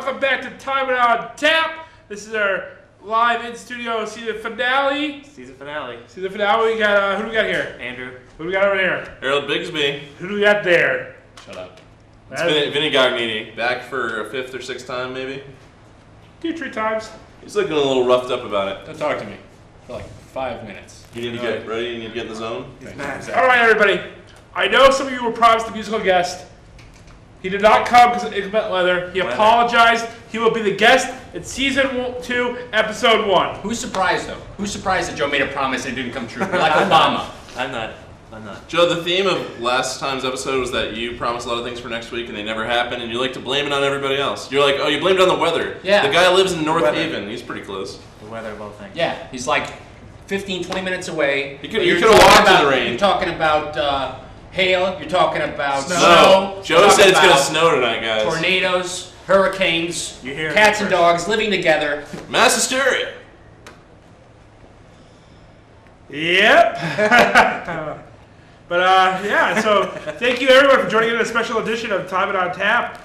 welcome back to Tyman On Tap. This is our live in-studio season finale. Season finale. We got, who do we got here? Andrew. Who do we got over here? Harold Bigsby. Who do we got there? Shut up. It's Vinny Gognini. Back for a fifth or sixth time, maybe? 2-3 times. He's looking a little roughed up about it. Don't talk to me for like 5 minutes. You need to get ready. You need to get in the zone. All right, everybody. I know some of you were promised a musical guest. He did not come because of inclement weather. He apologized. He will be the guest in season 2, episode 1. Who's surprised though? Who's surprised that Joe made a promise and it didn't come true? Like Obama. I'm not. Joe, the theme of last time's episode was that you promised a lot of things for next week and they never happened, and you like to blame it on everybody else. You're like, oh, you blamed it on the weather. Yeah. The guy lives in North Haven. He's pretty close. The weather of all things. Yeah, he's like 15, 20 minutes away. You could have walked in the rain. You're talking about hail. You're talking about snow. Joe said it's going to snow tonight, guys. Tornadoes, hurricanes, You hear cats and dogs living together. Mass hysteria. Yep. But yeah, so thank you everyone for joining in a special edition of Tyman On Tap.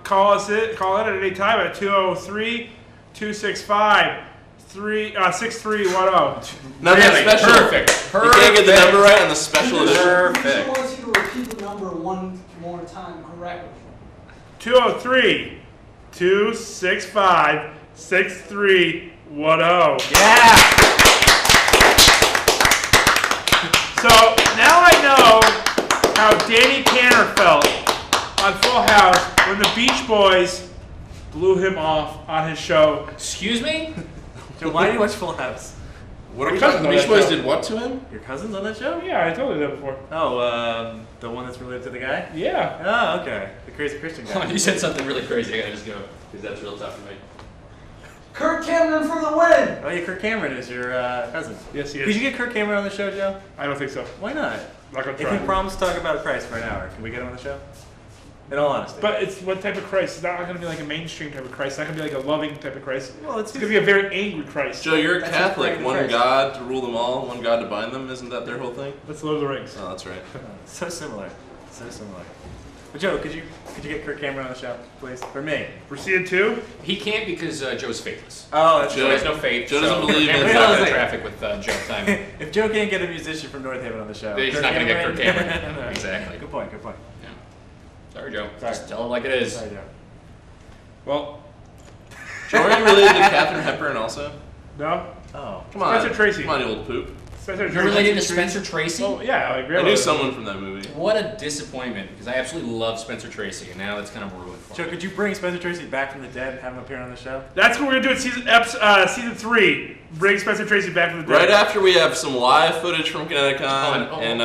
Call in at any time at 203-265-6310. Not that special. Perfect. You can't get the number right on the special edition. I just want you to repeat the number one more time correctly. 203-265-6310. Yeah. So now I know how Danny Tanner felt on Full House when the Beach Boys blew him off on his show. Excuse me? Joe, why do you watch Full House? What are we Because talking? of Beach that Boys show. did what to him? Your cousin's on that show? Yeah, I told you that before. Oh, the one that's related to the guy? Yeah. Oh, okay. The crazy Christian guy. You said something really crazy. I gotta just go because that's real tough for me. Kirk Cameron for the win! Oh, yeah, Kirk Cameron is your cousin. Yes, he Could is. you get Kirk Cameron on the show, Joe? I don't think so. Why not? Not gonna If try. he promised to talk about a Christ for an hour, can we get him on the show? In all honesty. But it's what type of Christ? It's not going to be like a mainstream type of Christ. It's not going to be like a loving type of Christ. well, It's going to be a very angry Christ. Joe, you're a That's Catholic. his One Christ. God to rule them all, one God to bind them. Isn't that their whole thing? That's Lord of the Rings. Oh, that's right. So similar. So similar. But Joe, could you get Kirk Cameron on the show, please? For me. For season 2? He can't because Joe's faithless. Oh, that's Joe has no faith. Joe doesn't so believe in- Cameron's not in traffic with Joe time. If Joe can't get a musician from North Haven on the show, He's Kirk not gonna get Kirk Cameron? Cameron. No. Exactly. Good point. Good point. Yeah. Sorry, Joe. Sorry. Just tell it like it is. Sorry, Joe. Well, Joe, are you related to Katharine Hepburn also? no. Oh. Come on. Spencer Tracy. Come on, you old poop. Spencer You're Tracy. related to Spencer Tracy? Oh, yeah. I agree. I knew someone from that movie. What a disappointment, because I absolutely love Spencer Tracy, and now it's kind of ruined for Joe, me. could you bring Spencer Tracy back from the dead and have him appear on the show? That's what we're going to do in season 3. Bring Spencer Tracy back from the dead. Right after we have some live footage from Connecticut and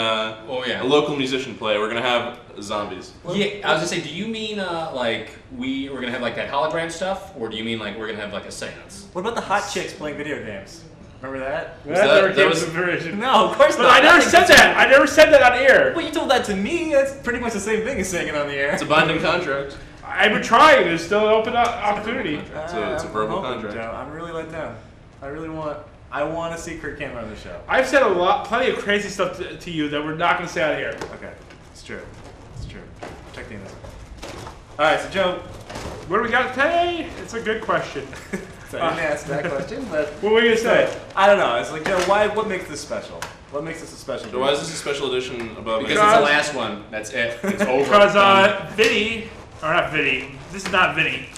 Oh, yeah. a local musician play, we're gonna have zombies. Yeah, I was gonna say, do you mean like we're gonna have like that hologram stuff, or do you mean like we're gonna have like a seance? What about the hot chicks playing video games? Remember that? That never that came was- to fruition. No, of course But not. I never think said that's- that. I never said that on air. Well, you told that to me. That's pretty much the same thing as saying it on the air. It's a binding contract. I've been trying. There's still an open opportunity. It's a I'm verbal hoping, contract. Joe. I'm really let down. I want to see Kirk Cameron on the show. I've said plenty of crazy stuff to you that we're not going to say out here. Okay, it's true. It's true. Protect the innocent. All right, so Joe. What do we got today? It's a good question. So I didn't ask that question, but What were you going to say? I don't know. It's like, Joe, what makes this special? What makes this a special? So why is this a special edition above Because me? it's the last one. That's it. It's over. Because Done. Vinny, or not Vinny, this is not Vinny.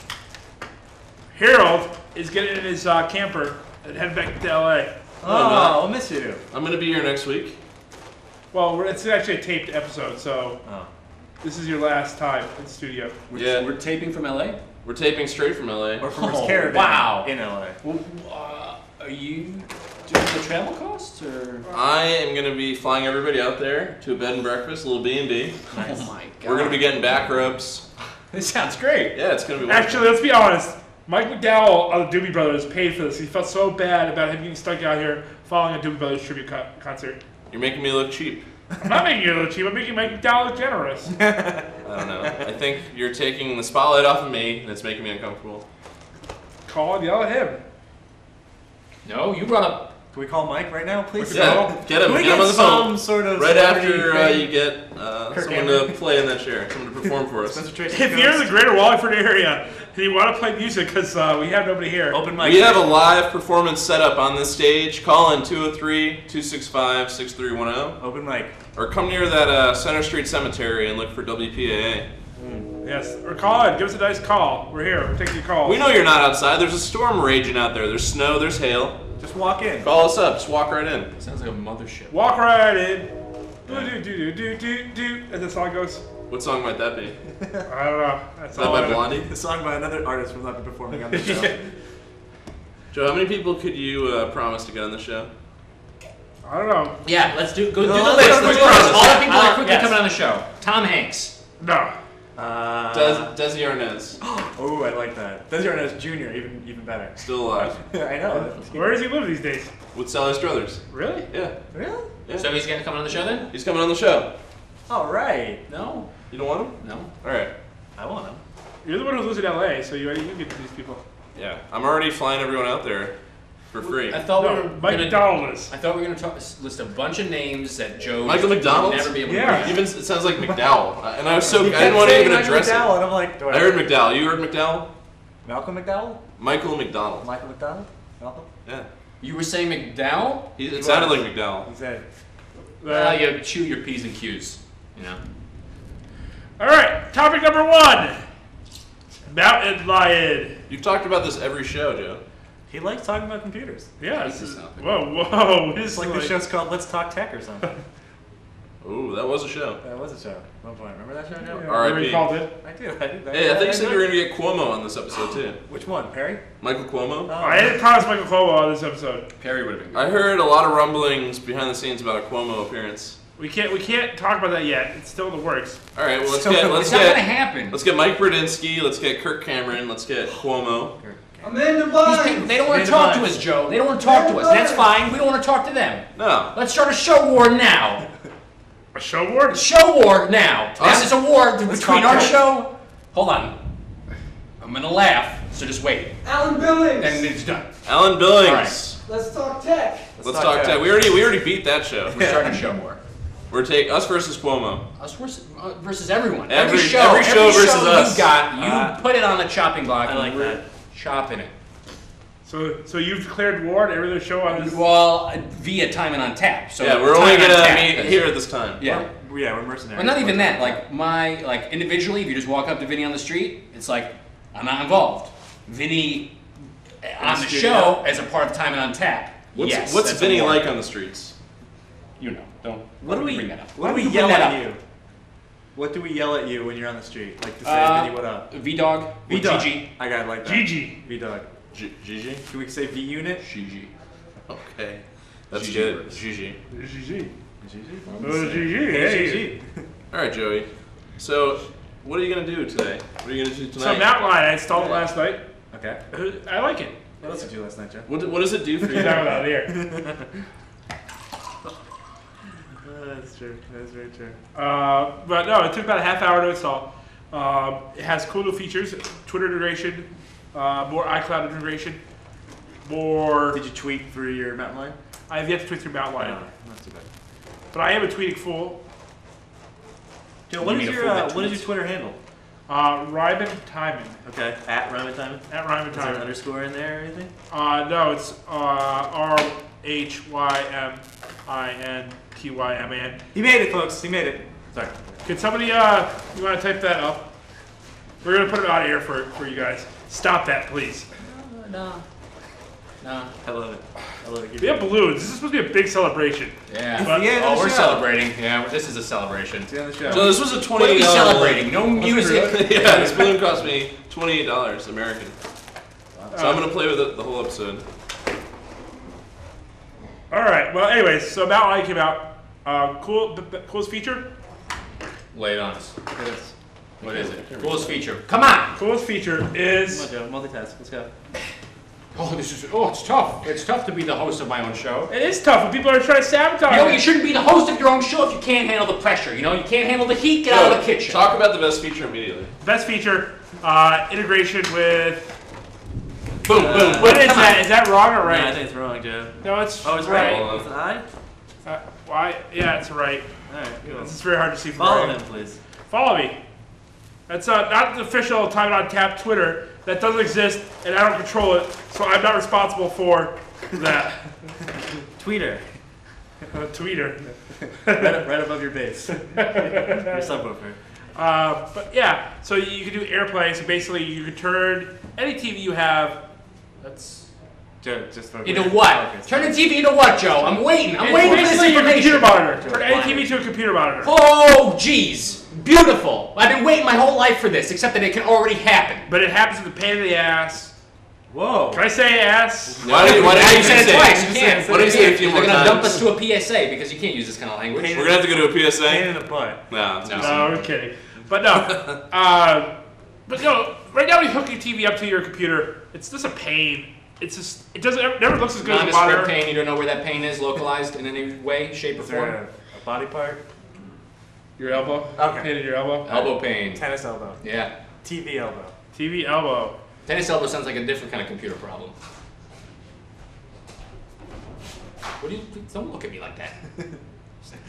Harold is getting in his camper and heading back to LA. Oh, I'll miss you. I'm gonna be here next week. Well, it's actually a taped episode, so Oh. this is your last time in the studio. Yeah. We're taping from LA. We're taping straight from LA. Or from his Oh, caravan wow. in LA. Well, are you doing the travel costs or? I am gonna be flying everybody out there to a bed and breakfast, a little B&B. Oh my god. We're gonna be getting back rubs. This sounds great. Yeah, it's gonna be wonderful. Actually, let's be honest. Mike McDowell of the Doobie Brothers paid for this. He felt so bad about him getting stuck out here following a Doobie Brothers tribute concert. You're making me look cheap. I'm not making you look cheap. I'm making Mike McDowell look generous. I don't know. I think you're taking the spotlight off of me, and it's making me uncomfortable. Call and yell at him. No, you brought up. Can we call Mike right now, please? Yeah, get him. Can we Get him on the some phone. sort of Right after celebrity you thing? get Kirk someone Cameron. to play in that chair, someone to perform for us. Spencer Tracy If you're in the greater Wallingford area, Do you want to play music? Because we have nobody here. Open mic. We have a live performance set up on this stage. Call in 203-265-6310. Open mic. Or come near that Center Street Cemetery and look for WPAA. Yes, or call in. Give us a nice call. We're here. We're taking your calls. We know you're not outside. There's a storm raging out there. There's snow. There's hail. Just walk in. Call us up. Just walk right in. Sounds like a mothership. Walk right in. Do. As the song goes. What song might that be? I don't know. That's Is that all by I know. Blondie? The song by another artist will not be performing on the show. Joe, how many people could you promise to get on the show? I don't know. Yeah, let's do the No, list. let's Let's do promise. it. All the people that are quickly Yes. coming on the show. Tom Hanks. No. Desi Arnaz. Oh, I like that. Desi Arnaz Jr. Even better. Still alive. I know. Where does he live these days? With Sally Struthers. Really? Yeah. Really? Yeah. So he's gonna come on the show then? He's coming on the show. All right. No. You don't want him? No. Alright. I want him. You're the one who lives in LA, so you get to these people. Yeah. I'm already flying everyone out there for free. I thought we were No, Mike gonna. McDonald is. I thought we were gonna list a bunch of names that Joe Michael would McDonald? never be able to Yeah. pronounce. Even it sounds like McDowell. And I was so I He didn't kept want to saying even Michael address McDowell, it. and I'm like, I heard McDowell. You heard McDowell? Malcolm McDowell? Michael McDonald. Michael McDonald? Malcolm? Yeah. You were saying McDowell? It sounded like McDowell. He said. Well, you chew your P's and Q's. You know. All right, topic number 1. Mountain lion. You've talked about this every show, Joe. He likes talking about computers. Yeah. This is topic. Whoa. It's like the show's called Let's Talk Tech or something. Ooh, that was a show. That was a show at one point. Remember that show, Joe? Yeah, R.I.P. whatever you called it. I do. Hey, I thought you said you were going to get Cuomo on this episode, too. Which one? Perry? Michael Cuomo? Oh. I didn't promise Michael Cuomo on this episode. Perry would have been good. I heard a lot of rumblings behind the scenes about a Cuomo appearance. We can't talk about that yet. It's still in the works. All right, well It's not gonna happen. let's get Mike Bradinsky, let's get Kirk Cameron, let's get Cuomo. Amanda These Bynes. people, they don't want to Amanda talk to Bynes. us, Joe. They don't want to talk to us. That's fine. We don't want to talk to them. No. Let's start a show war now. A show war? Show war now. Now there's a war between our talk. show. Hold on. I'm gonna laugh. So just wait. Alan Billings. And it's done. Alan Billings. All right. Let's talk tech. Let's talk tech. We already beat that show. We're starting a show war. We're us versus Cuomo. Us versus everyone. Every show every versus us. You got. You put it on the chopping block. I like and we're that. chopping it. So you've declared war on every other show on this? Well, via Tyman On Tap. So Yeah, we're only Tyman On gonna Tap meet is- here at this time. Yeah. Yeah, we're mercenaries. Well, not even that. Like individually, if you just walk up to Vinny on the street, it's like I'm not involved. Vinny on the studio. show as a part of Tyman On Tap. What's yes, what's that's a Vinny war. like on the streets? You know, don't. What do we bring that up? What do Why we you yell bring that at up? you? What do we yell at you when you're on the street? Like to say, Vinny, what up? V-Dog. or V-Dog. GG. I got it like that. GG. V-Dog. Gigi? Can we say V-Unit? GG. Okay. That's GG good. words. Gigi. GG. GG. GG. Hey, Hey. GG. Alright, Joey. So, what are you going to do today? What are you going to do So tonight? Mountain lion, I installed it last night. Okay. I like it. What else did you do last night, Joe? What does it do for He's you? not without here. That's true. That's very true. But no, it took about a half hour to install. It has cool new features: Twitter integration, more iCloud integration, more. Did you tweet through your mountain lion? I have yet to tweet through Mountain Lion, Not too bad. but I am a tweeting fool. Joe, what You is mean a your fool that what is tweets? your Twitter handle? Ryman Tyman Okay. At Ryman Timon? at Ryman Is there an Tyman. underscore in there or anything? No, it's RHYMINTYMAN. He made it, folks. He made it. Sorry. Could somebody you want to type that up? We're gonna put it out of here for you guys. Stop that, please. No. No. I love it. I love it. We have balloons. This is supposed to be a big celebration. Yeah. But- the end of Oh, the we're show. celebrating. Yeah, this is a celebration. It's the end of the show. So this was a What are we $28 celebrating? No music. Yeah, this balloon cost me $28 American. So I'm going to play with it the whole episode. All right. Well, anyways, so Mountain Lion came out. Coolest feature. Lay it on us. Look at this. What is it? Coolest feature. Come on. Coolest feature Come on, is. Joe. Multitask. Let's go. It's tough. It's tough to be the host of my own show. It is tough when people are trying to sabotage. You know, it. you shouldn't be the host of your own show if you can't handle the pressure. You know, you can't handle the heat. Get out of the kitchen. Talk about the best feature immediately. Best feature, integration with. Boom, boom. What is come that? on. Is that wrong or Yeah, I right? think it's wrong, Joe. No, it's Oh, it's right. right. With an I? Why? Yeah, it's right. Alright, cool. It's very hard to see from Follow right. him, please. Follow me. That's not the official Tyman On Tap Twitter. That doesn't exist, and I don't control it, so I'm not responsible for that. Tweeter. Tweeter. right above your base. Your subwoofer. But yeah, so you can do AirPlay. So basically, you can turn any TV you have. That's Just focus. Into what? Focus. Turn the TV into what, Joe? I'm waiting. I'm it's waiting for this basically your computer information. monitor. Turn any TV to a computer monitor. Oh, jeez. Beautiful. I've been waiting my whole life for this, except that it can already happen. But it happens with the pain in the ass. Whoa. Can I say ass? Why did Now you you said it say twice. You can't. Why don't you say it a few They're more going to dump times? us to a PSA because you can't use this kind of language. Pain We're gonna have to go to a Pain PSA. in the butt. No, No. No, I'm kidding. But no. But no. Right now, when you hook your TV up to your computer, it's just a pain. It's just it never looks as good as a Nondescript monitor. pain. You don't know where that pain is localized in any way, shape, or Is form. there a body part? Your elbow. Okay. Pain in your elbow. Elbow pain. Tennis elbow. Yeah. TV elbow. TV elbow. Tennis elbow sounds like a different kind of computer problem. What do you? Don't look at me like that.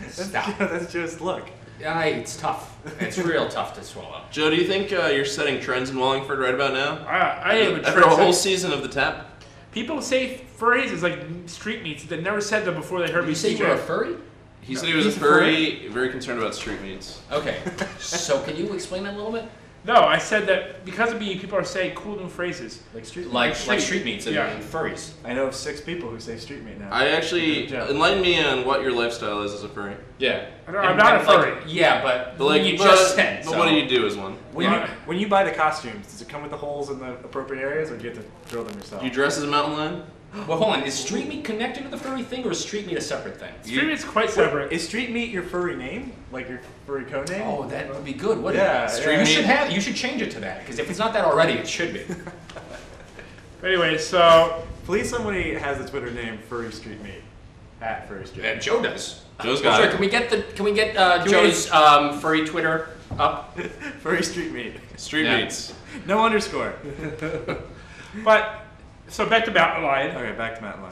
Stop. That's just look. Yeah, it's tough. It's real tough to swallow. Joe, do you think you're setting trends in Wallingford right about now? I am a After a whole trend. season of the tap. People say phrases like street meats that never said them before they heard me You say speak you're a it. furry? He said he was he's very concerned about street meats. Okay. So can you explain that a little bit? No, I said that because of me, people are saying cool new phrases. Like street. Like Street- street meats and, yeah. and furries. I know of 6 people who say street meat now. I actually Joe. enlighten me on what your lifestyle is as a furry. Yeah. I'm not a furry. Yeah, but But you just said. but so. what do you do as one? When you buy the costumes, does it come with the holes in the appropriate areas, or do you have to drill them yourself? Do you dress as a mountain lion? Well, hold on. Is street meat connected to the furry thing, or is street meat a separate thing? Street meat's quite separate. Is street meat your furry name? Like your furry code name? Oh, that would be good, wouldn't Yeah, it? Street You meat. should have. You should change it to that, because if it's not that already, it should be. Anyway, so Please, somebody has the Twitter name Furry Street Meat. At Furry Street Meat. And Joe does. Joe's Oh, got sorry, it. can we get Joe's furry Twitter up? Furry Street Meat. Street Yeah. meats. No underscore. but so back to Mountain Lion. Okay, back to Mountain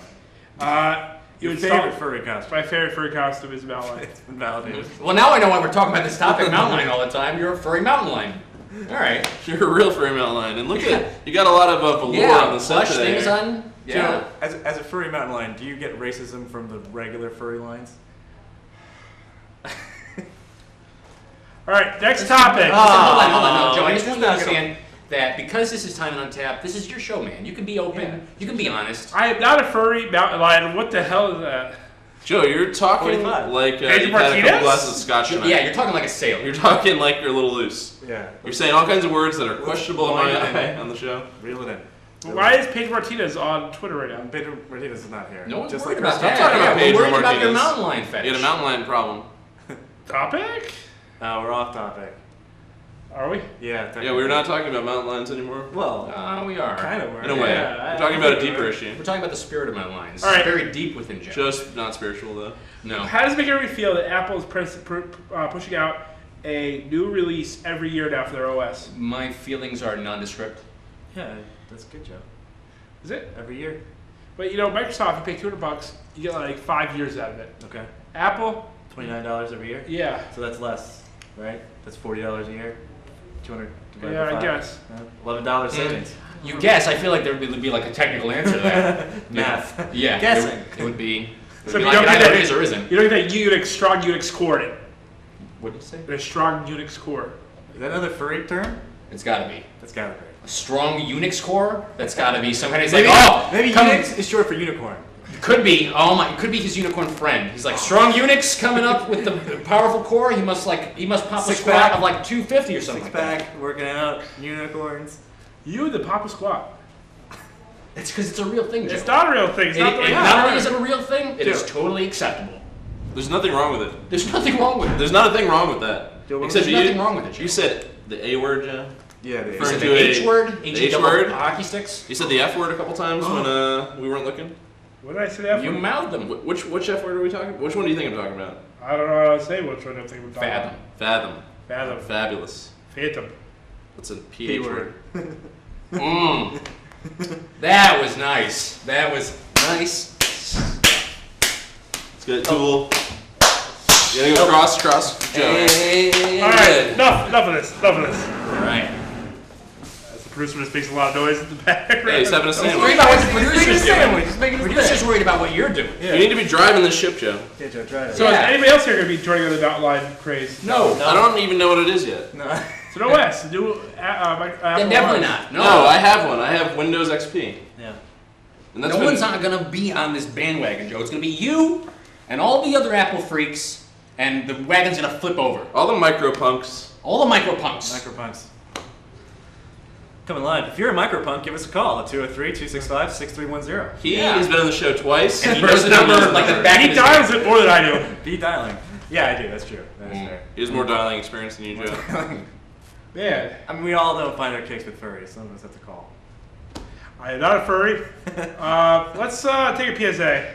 Lion. You Your install- favorite furry costume. My favorite furry costume is Mountain Lion. It's been validated. Well, now I know why we're talking about this topic, mountain lion, all the time. You're a furry mountain lion. All right. You're a real furry mountain lion. And look at you got a lot of velour Yeah, on the set plush today. things on. Yeah. Joe, as a furry mountain lion, do you get racism from the regular furry lions? All right, next topic. Listen, hold on. No, Joe, I he's just want you to not gonna- understand that because this is Tyman On Tap, this is your show, man. You can be open. Yeah. You can be honest. I am not a furry mountain lion. What the hell is that? Joe, you're talking 45. like Andrew you've had a couple Martinez? glasses of scotch tonight. Yeah, you're talking like a sailor. You're talking like you're a little loose. Yeah. You're saying all kinds of words that are questionable in my Line it eye in. on the show. Reel it in. Why is Paige Martinez on Twitter right now? Pedro Martinez is not here. No one's Just worried like about Chris that. talking about Yeah, Pedro we're worried about your Martinez. mountain lion fetish. You had a mountain lion problem. Topic? We're off topic. Are we? Yeah. Yeah, we're not talking about mountain lions anymore. Well, We are. kind of were. In a way. Yeah, We're talking about a deeper issue. We're talking about the spirit of mountain lions. All right. It's very deep within Joe. Just not spiritual though. No. How does it make everybody feel that Apple is pushing out a new release every year now for their OS? My feelings are nondescript. Yeah, that's good, Joe. Is it? Every year. But you know, Microsoft, you pay $200, you get like 5 years out of it. Okay. Apple, $29 every year. yeah. So that's less, right? That's $40 a year. 200 divided Yeah, by I 5. guess. $11 savings. You guess. I feel like there would be like a technical answer to that. Math. Yeah. Guessing. It would be. It So would be if you like don't it get either that- is or isn't. You don't get that strong Unix core in it. What did you say? A strong Unix core. Is that another furry term? It's got to be. That's gotta be. A strong Unix core? That's got to be some kind of. Maybe, maybe come- Unix is short for unicorn. Could be. Oh my! Could be his unicorn friend. He's like strong Unix coming up with the powerful core. He must pop a Six squat pack. of like 250 or something. Six like that. pack, working out, unicorns. You, the Papa Squat. It's because it's a real thing, Joe. It's not a real thing. It's not the way Not only is it a real thing, it is Joe. totally acceptable. There's nothing wrong with it. There's nothing wrong with it. There's not a thing wrong with that. Joe, what Except There's you, nothing wrong with it, Joe. You said the A word, Joe. Yeah, For- You the said to the a- H word, the H H double word? hockey sticks. You said the F word a couple times when we weren't looking. What did I say that You for? mouthed them. Which F word are we talking? Which one do you think I'm talking about? I don't know how to say which one I'm thinking about. Fathom. Fathom. Fathom. Fabulous. Phantom. That's a P PH word. word. Mm. That was nice. That was nice. Let's get a tool. You gotta go cross, Joe. Hey, All right, enough of this. All right. As the producer just makes a lot of noise in the background. Hey, he's having a Worry sandwich. about what the producer's sandwich. doing. He's making a Producer's worried about what you're doing. Yeah. You need to be driving this ship, Joe. Yeah, Joe, try it. So Yeah. is anybody else here going to be joining on the outline craze? No. I don't even know what it is yet. No. So no S. Do Then definitely not. No, I have one. I have Windows XP. Yeah. And that's No been- one's not gonna be on this bandwagon, Joe. It's gonna be you and all the other Apple freaks, and the wagon's gonna flip over. all the micropunks. All the micropunks. Micropunks. Coming live. If you're a micropunk, give us a call at 203-265-6310. He Yeah. has been on the show twice. And he knows the number like the back of He his dials hand. it more than I do. Be dialing. Yeah, I do. That's true. That is fair. He has more dialing experience than you, Joe. Man, I mean, we all don't find our kicks with furries. Some of us have to call. I am not a furry. Let's take a PSA.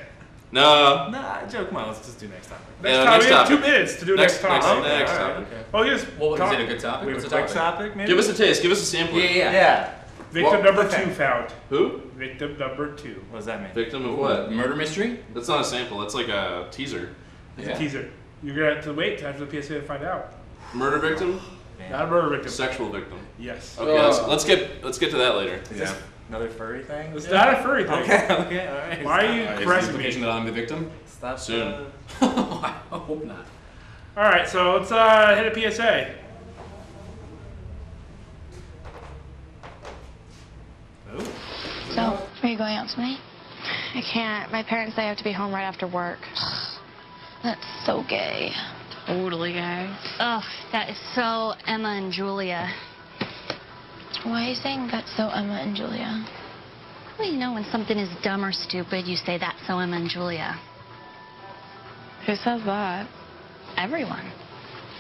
No. Nah, Joe, come on. Let's just do next topic. Next Yeah, time next we have topic. 2 minutes to do next topic. next all right, topic. okay. Oh, yes. What was it a good topic? We have What's a the quick topic, maybe? Give us a taste. Give us a sample. Yeah. Yeah. Victim Well, number okay. 2 found. Who? Victim number 2. What does that mean? Victim of what? Murder mystery? That's not a sample. That's like a teaser. It's a teaser. You're going to have to wait after the PSA to find out. Murder victim? Not a murder victim. Sexual victim. Yes. Okay, let's get to that later. Is this another furry thing? It's not a furry thing. Okay, okay, all right. Why are you Is the caressing implication me? that I'm the victim? Stop Soon. I hope not. All right, so let's hit a PSA. So, are you going out tonight? I can't. My parents say I have to be home right after work. That's so gay. Totally gay. Ugh, that is so Emma and Julia. Why are you saying that's so Emma and Julia? Well, you know, when something is dumb or stupid, you say that's so Emma and Julia. Who says that? Everyone.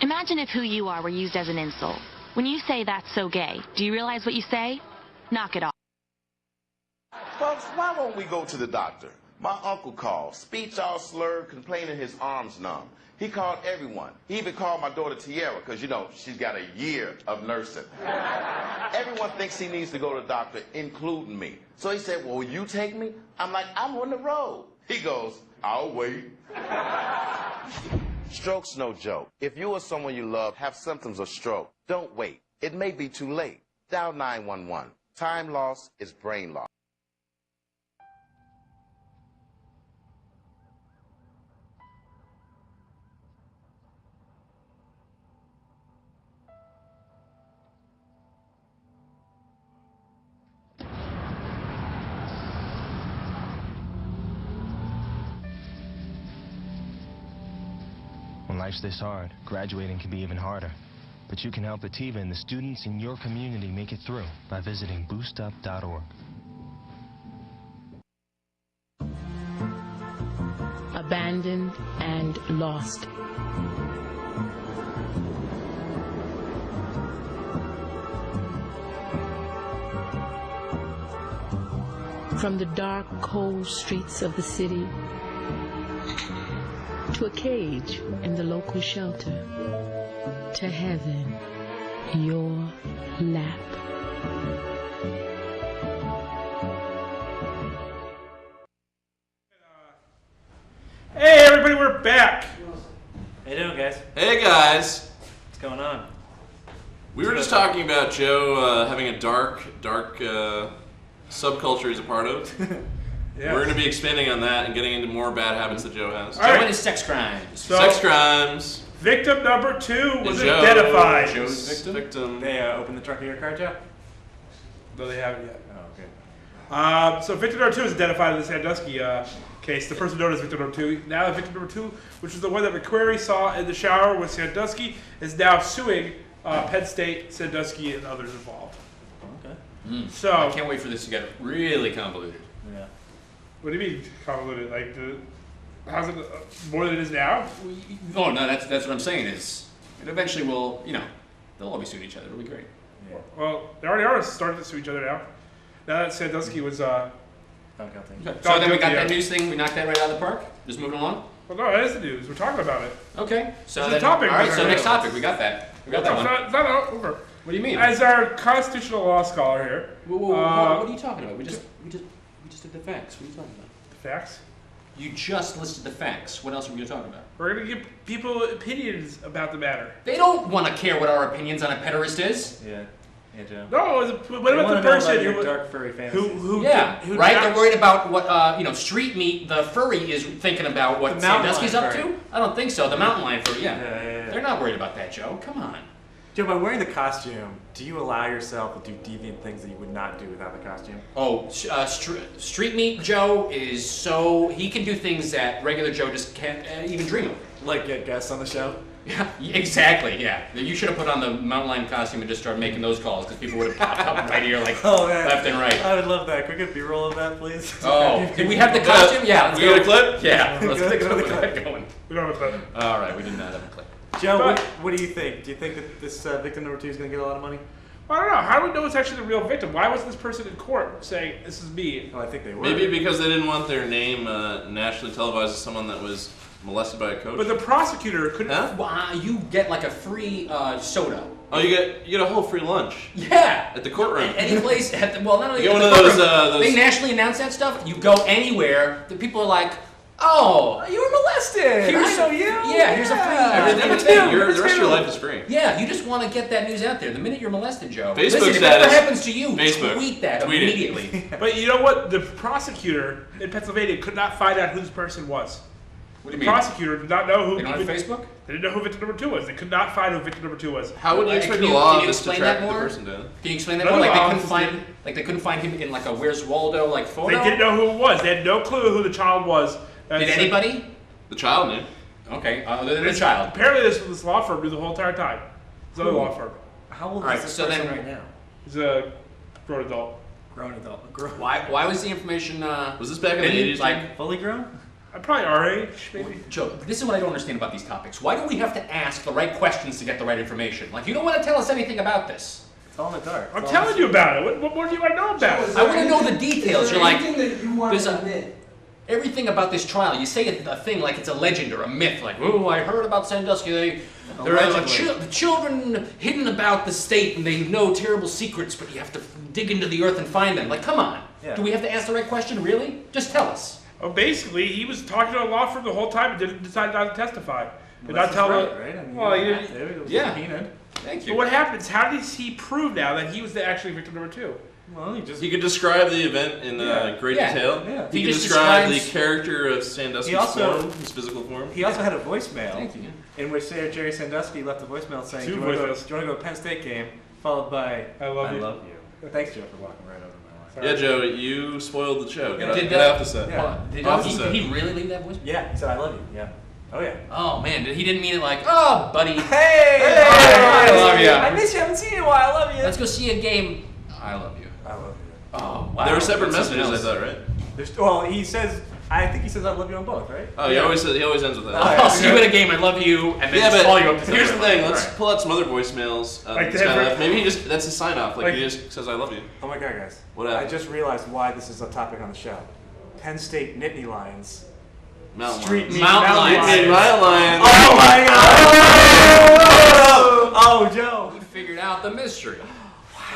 Imagine if who you are were used as an insult. When you say that's so gay, do you realize what you say? Knock it off. Folks, why won't we go to the doctor? My uncle called, speech all slurred, complaining his arms numb. He called everyone. He even called my daughter Tiara, because, you know, she's got a year of nursing. Everyone thinks he needs to go to the doctor, including me. So he said, well, will you take me? I'm like, I'm on the road. He goes, I'll wait. Stroke's no joke. If you or someone you love have symptoms of stroke, don't wait. It may be too late. Dial 911. Time loss is brain loss. When life's this hard, graduating can be even harder. But you can help Ativa and the students in your community make it through by visiting boostup.org. Abandoned and lost. From the dark, cold streets of the city to a cage in the local shelter, to heaven, your lap. Hey, everybody, we're back. How you doing, guys? Hey guys, What's going on? we were just talking about Joe having a dark subculture he's a part of. Yeah. We're going to be expanding on that and getting into more bad habits that Joe has. All right. Joe and his sex crimes. So, Sex crimes. victim number 2 was Joe. identified. Joe's victim? Victim. They opened the trunk of your car, Joe? No, they haven't yet. Oh, okay. So victim number 2 is identified in the Sandusky case. The person known as victim number 2. Now victim number 2, which is the one that McQuarrie saw in the shower with Sandusky, is now suing Penn State, Sandusky, and others involved. Okay. So, I can't wait for this to get really convoluted. Yeah. what do you mean convoluted? Like, how's it more than it is now? Oh no, that's what I'm saying is, it eventually will, you know, they'll all be suing each other. It'll be great. Yeah. Well, they already are starting to sue each other now. Now that Sandusky was, well, Found guilty. Okay. So then we got yeah. that news thing. We knocked that right out of the park. Just moving along. no, that is the news. We're talking about it. Okay. So It's a then, topic all right. that So I next know. topic. We got that. We got that No, one. it's not over. What do you mean? As our constitutional law scholar here, Whoa, what are you talking about? We just did the facts. What are you talking about? the facts. You just listed the facts. What else are we going to talk about? We're going to give people opinions about the matter. They don't want to care what our opinions on a pederast is. Yeah, Joe. No, what about the person who dark furry fantasies? who right? They're worried about what street meat. The furry is thinking about what Sandusky's up to. I don't think so. The mountain lion furry, yeah. They're not worried about that, Joe. Come on. Joe, by wearing the costume, do you allow yourself to do deviant things that you would not do without the costume? Oh, street meat Joe is he can do things that regular Joe just can't even dream of. Like get guests on the show? Yeah, exactly, yeah. You should have put on the mountain lion costume and just started making those calls, because people would have popped up right here like left and right. I would love that. Can we get a B-roll of that, please? Oh, did we have the costume? Yeah, let's we got a clip? Yeah, let's get another that going. We don't have a clip. All right, we did not have a clip. Joe, what do you think? Do you think that this victim number 2 is going to get a lot of money? Well, I don't know. How do we know it's actually the real victim? Why wasn't this person in court saying, this is me? Well, I think they were. Maybe because they didn't want their name nationally televised as someone that was molested by a coach. But the prosecutor couldn't... Well, you get like a free soda. Oh, you get a whole free lunch. Yeah. At the courtroom. Any place, not only you at get the one of courtroom, those, they nationally announce that stuff. You go anywhere, the people are like, oh, you were molested. Here's here's a free. The rest of your life is free. Yeah, you just want to get that news out there. The minute you're molested, Joe. Facebook Listen, if it ever happens to you, tweet that immediately. But you know what? The prosecutor in Pennsylvania could not find out who this person was. What do you the mean? prosecutor did not know who. They don't have Facebook? They didn't know who victim number 2 was. They could not find who victim number 2 was. How would you expect the law of this to track the person down? Can you explain that more? Like they couldn't find him in like a Where's Waldo photo? They didn't know who it was. They had no clue who the child was. Did anybody? The child knew. Okay, other than the child. Apparently this law firm knew the whole entire time. This other law firm. How old is this person right now? He's a grown adult. Why was the information... was this back in the 80s? Like, fully grown? I'm probably our age, maybe. Joe, this is what I don't understand about these topics. Why do we have to ask the right questions to get the right information? Like, you don't want to tell us anything about this. It's all in the dark. I'm telling you about it. What more do you want to know about it? I want to know the details. You're like, that you want to admit? Everything about this trial, you say a thing like it's a legend or a myth. Like, oh, I heard about Sandusky. There are children hidden about the state and they know terrible secrets, but you have to dig into the earth and find them. Like, come on. Yeah. Do we have to ask the right question, really? Just tell us. Well, basically, he was talking to a law firm the whole time and didn't decide not to testify. Did not tell right? I mean, well, he didn't. Yeah. Thank you. But what happens? How does he prove now that he was the actually victim number 2? Well, he could describe the event in great detail. Yeah. He could describe the character of Sandusky's form, his physical form. He also had a voicemail in which Jerry Sandusky left a voicemail saying, do you want to go to a Penn State game, followed by, I love you. Thanks, Joe, for walking right over my life. Yeah, Joe, you spoiled the show. Get off the set. Did he really leave that voicemail? Yeah, he said, I love you. Yeah. Oh, yeah. Oh, man. He didn't mean it like, oh, buddy. Hey! I love you. I miss you. I haven't seen you in a while. I love you. Let's go see a game. I love you. I love you. Oh, wow. There were separate messages, I thought, right? Well, he says, I think he says I love you on both, right? Oh, he always ends with that. I'll see you at a game, I love you, and then just call you up to here's the thing, let's pull out some other voicemails. Maybe that's a sign off, he just says I love you. Oh my god, guys. What happened? I just realized why this is a topic on the show. Penn State Nittany Lions. Mountain Lions. Mountain Lions. Oh my god! Oh, Joe. You figured out the mystery.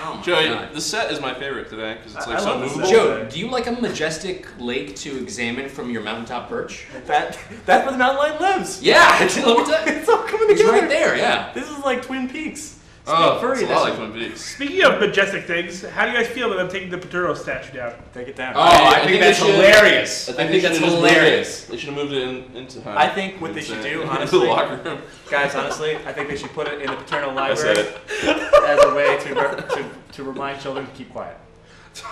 Oh Joe, the set is my favorite today because it's like so movable. Joe, do you like a majestic lake to examine from your mountaintop perch? That's where the mountain lion lives. Yeah, it's all coming together. It's right there, yeah. This is like Twin Peaks. It's a lot like Twin Peaks. Speaking of majestic things, how do you guys feel about them taking the Paterno statue down? Take it down. Oh, I think that's hilarious. I think that's hilarious. They should have moved it into high. I think what they should do, honestly, the locker room. Guys, honestly, I think they should put it in the Paterno library as a way to remind children to keep quiet.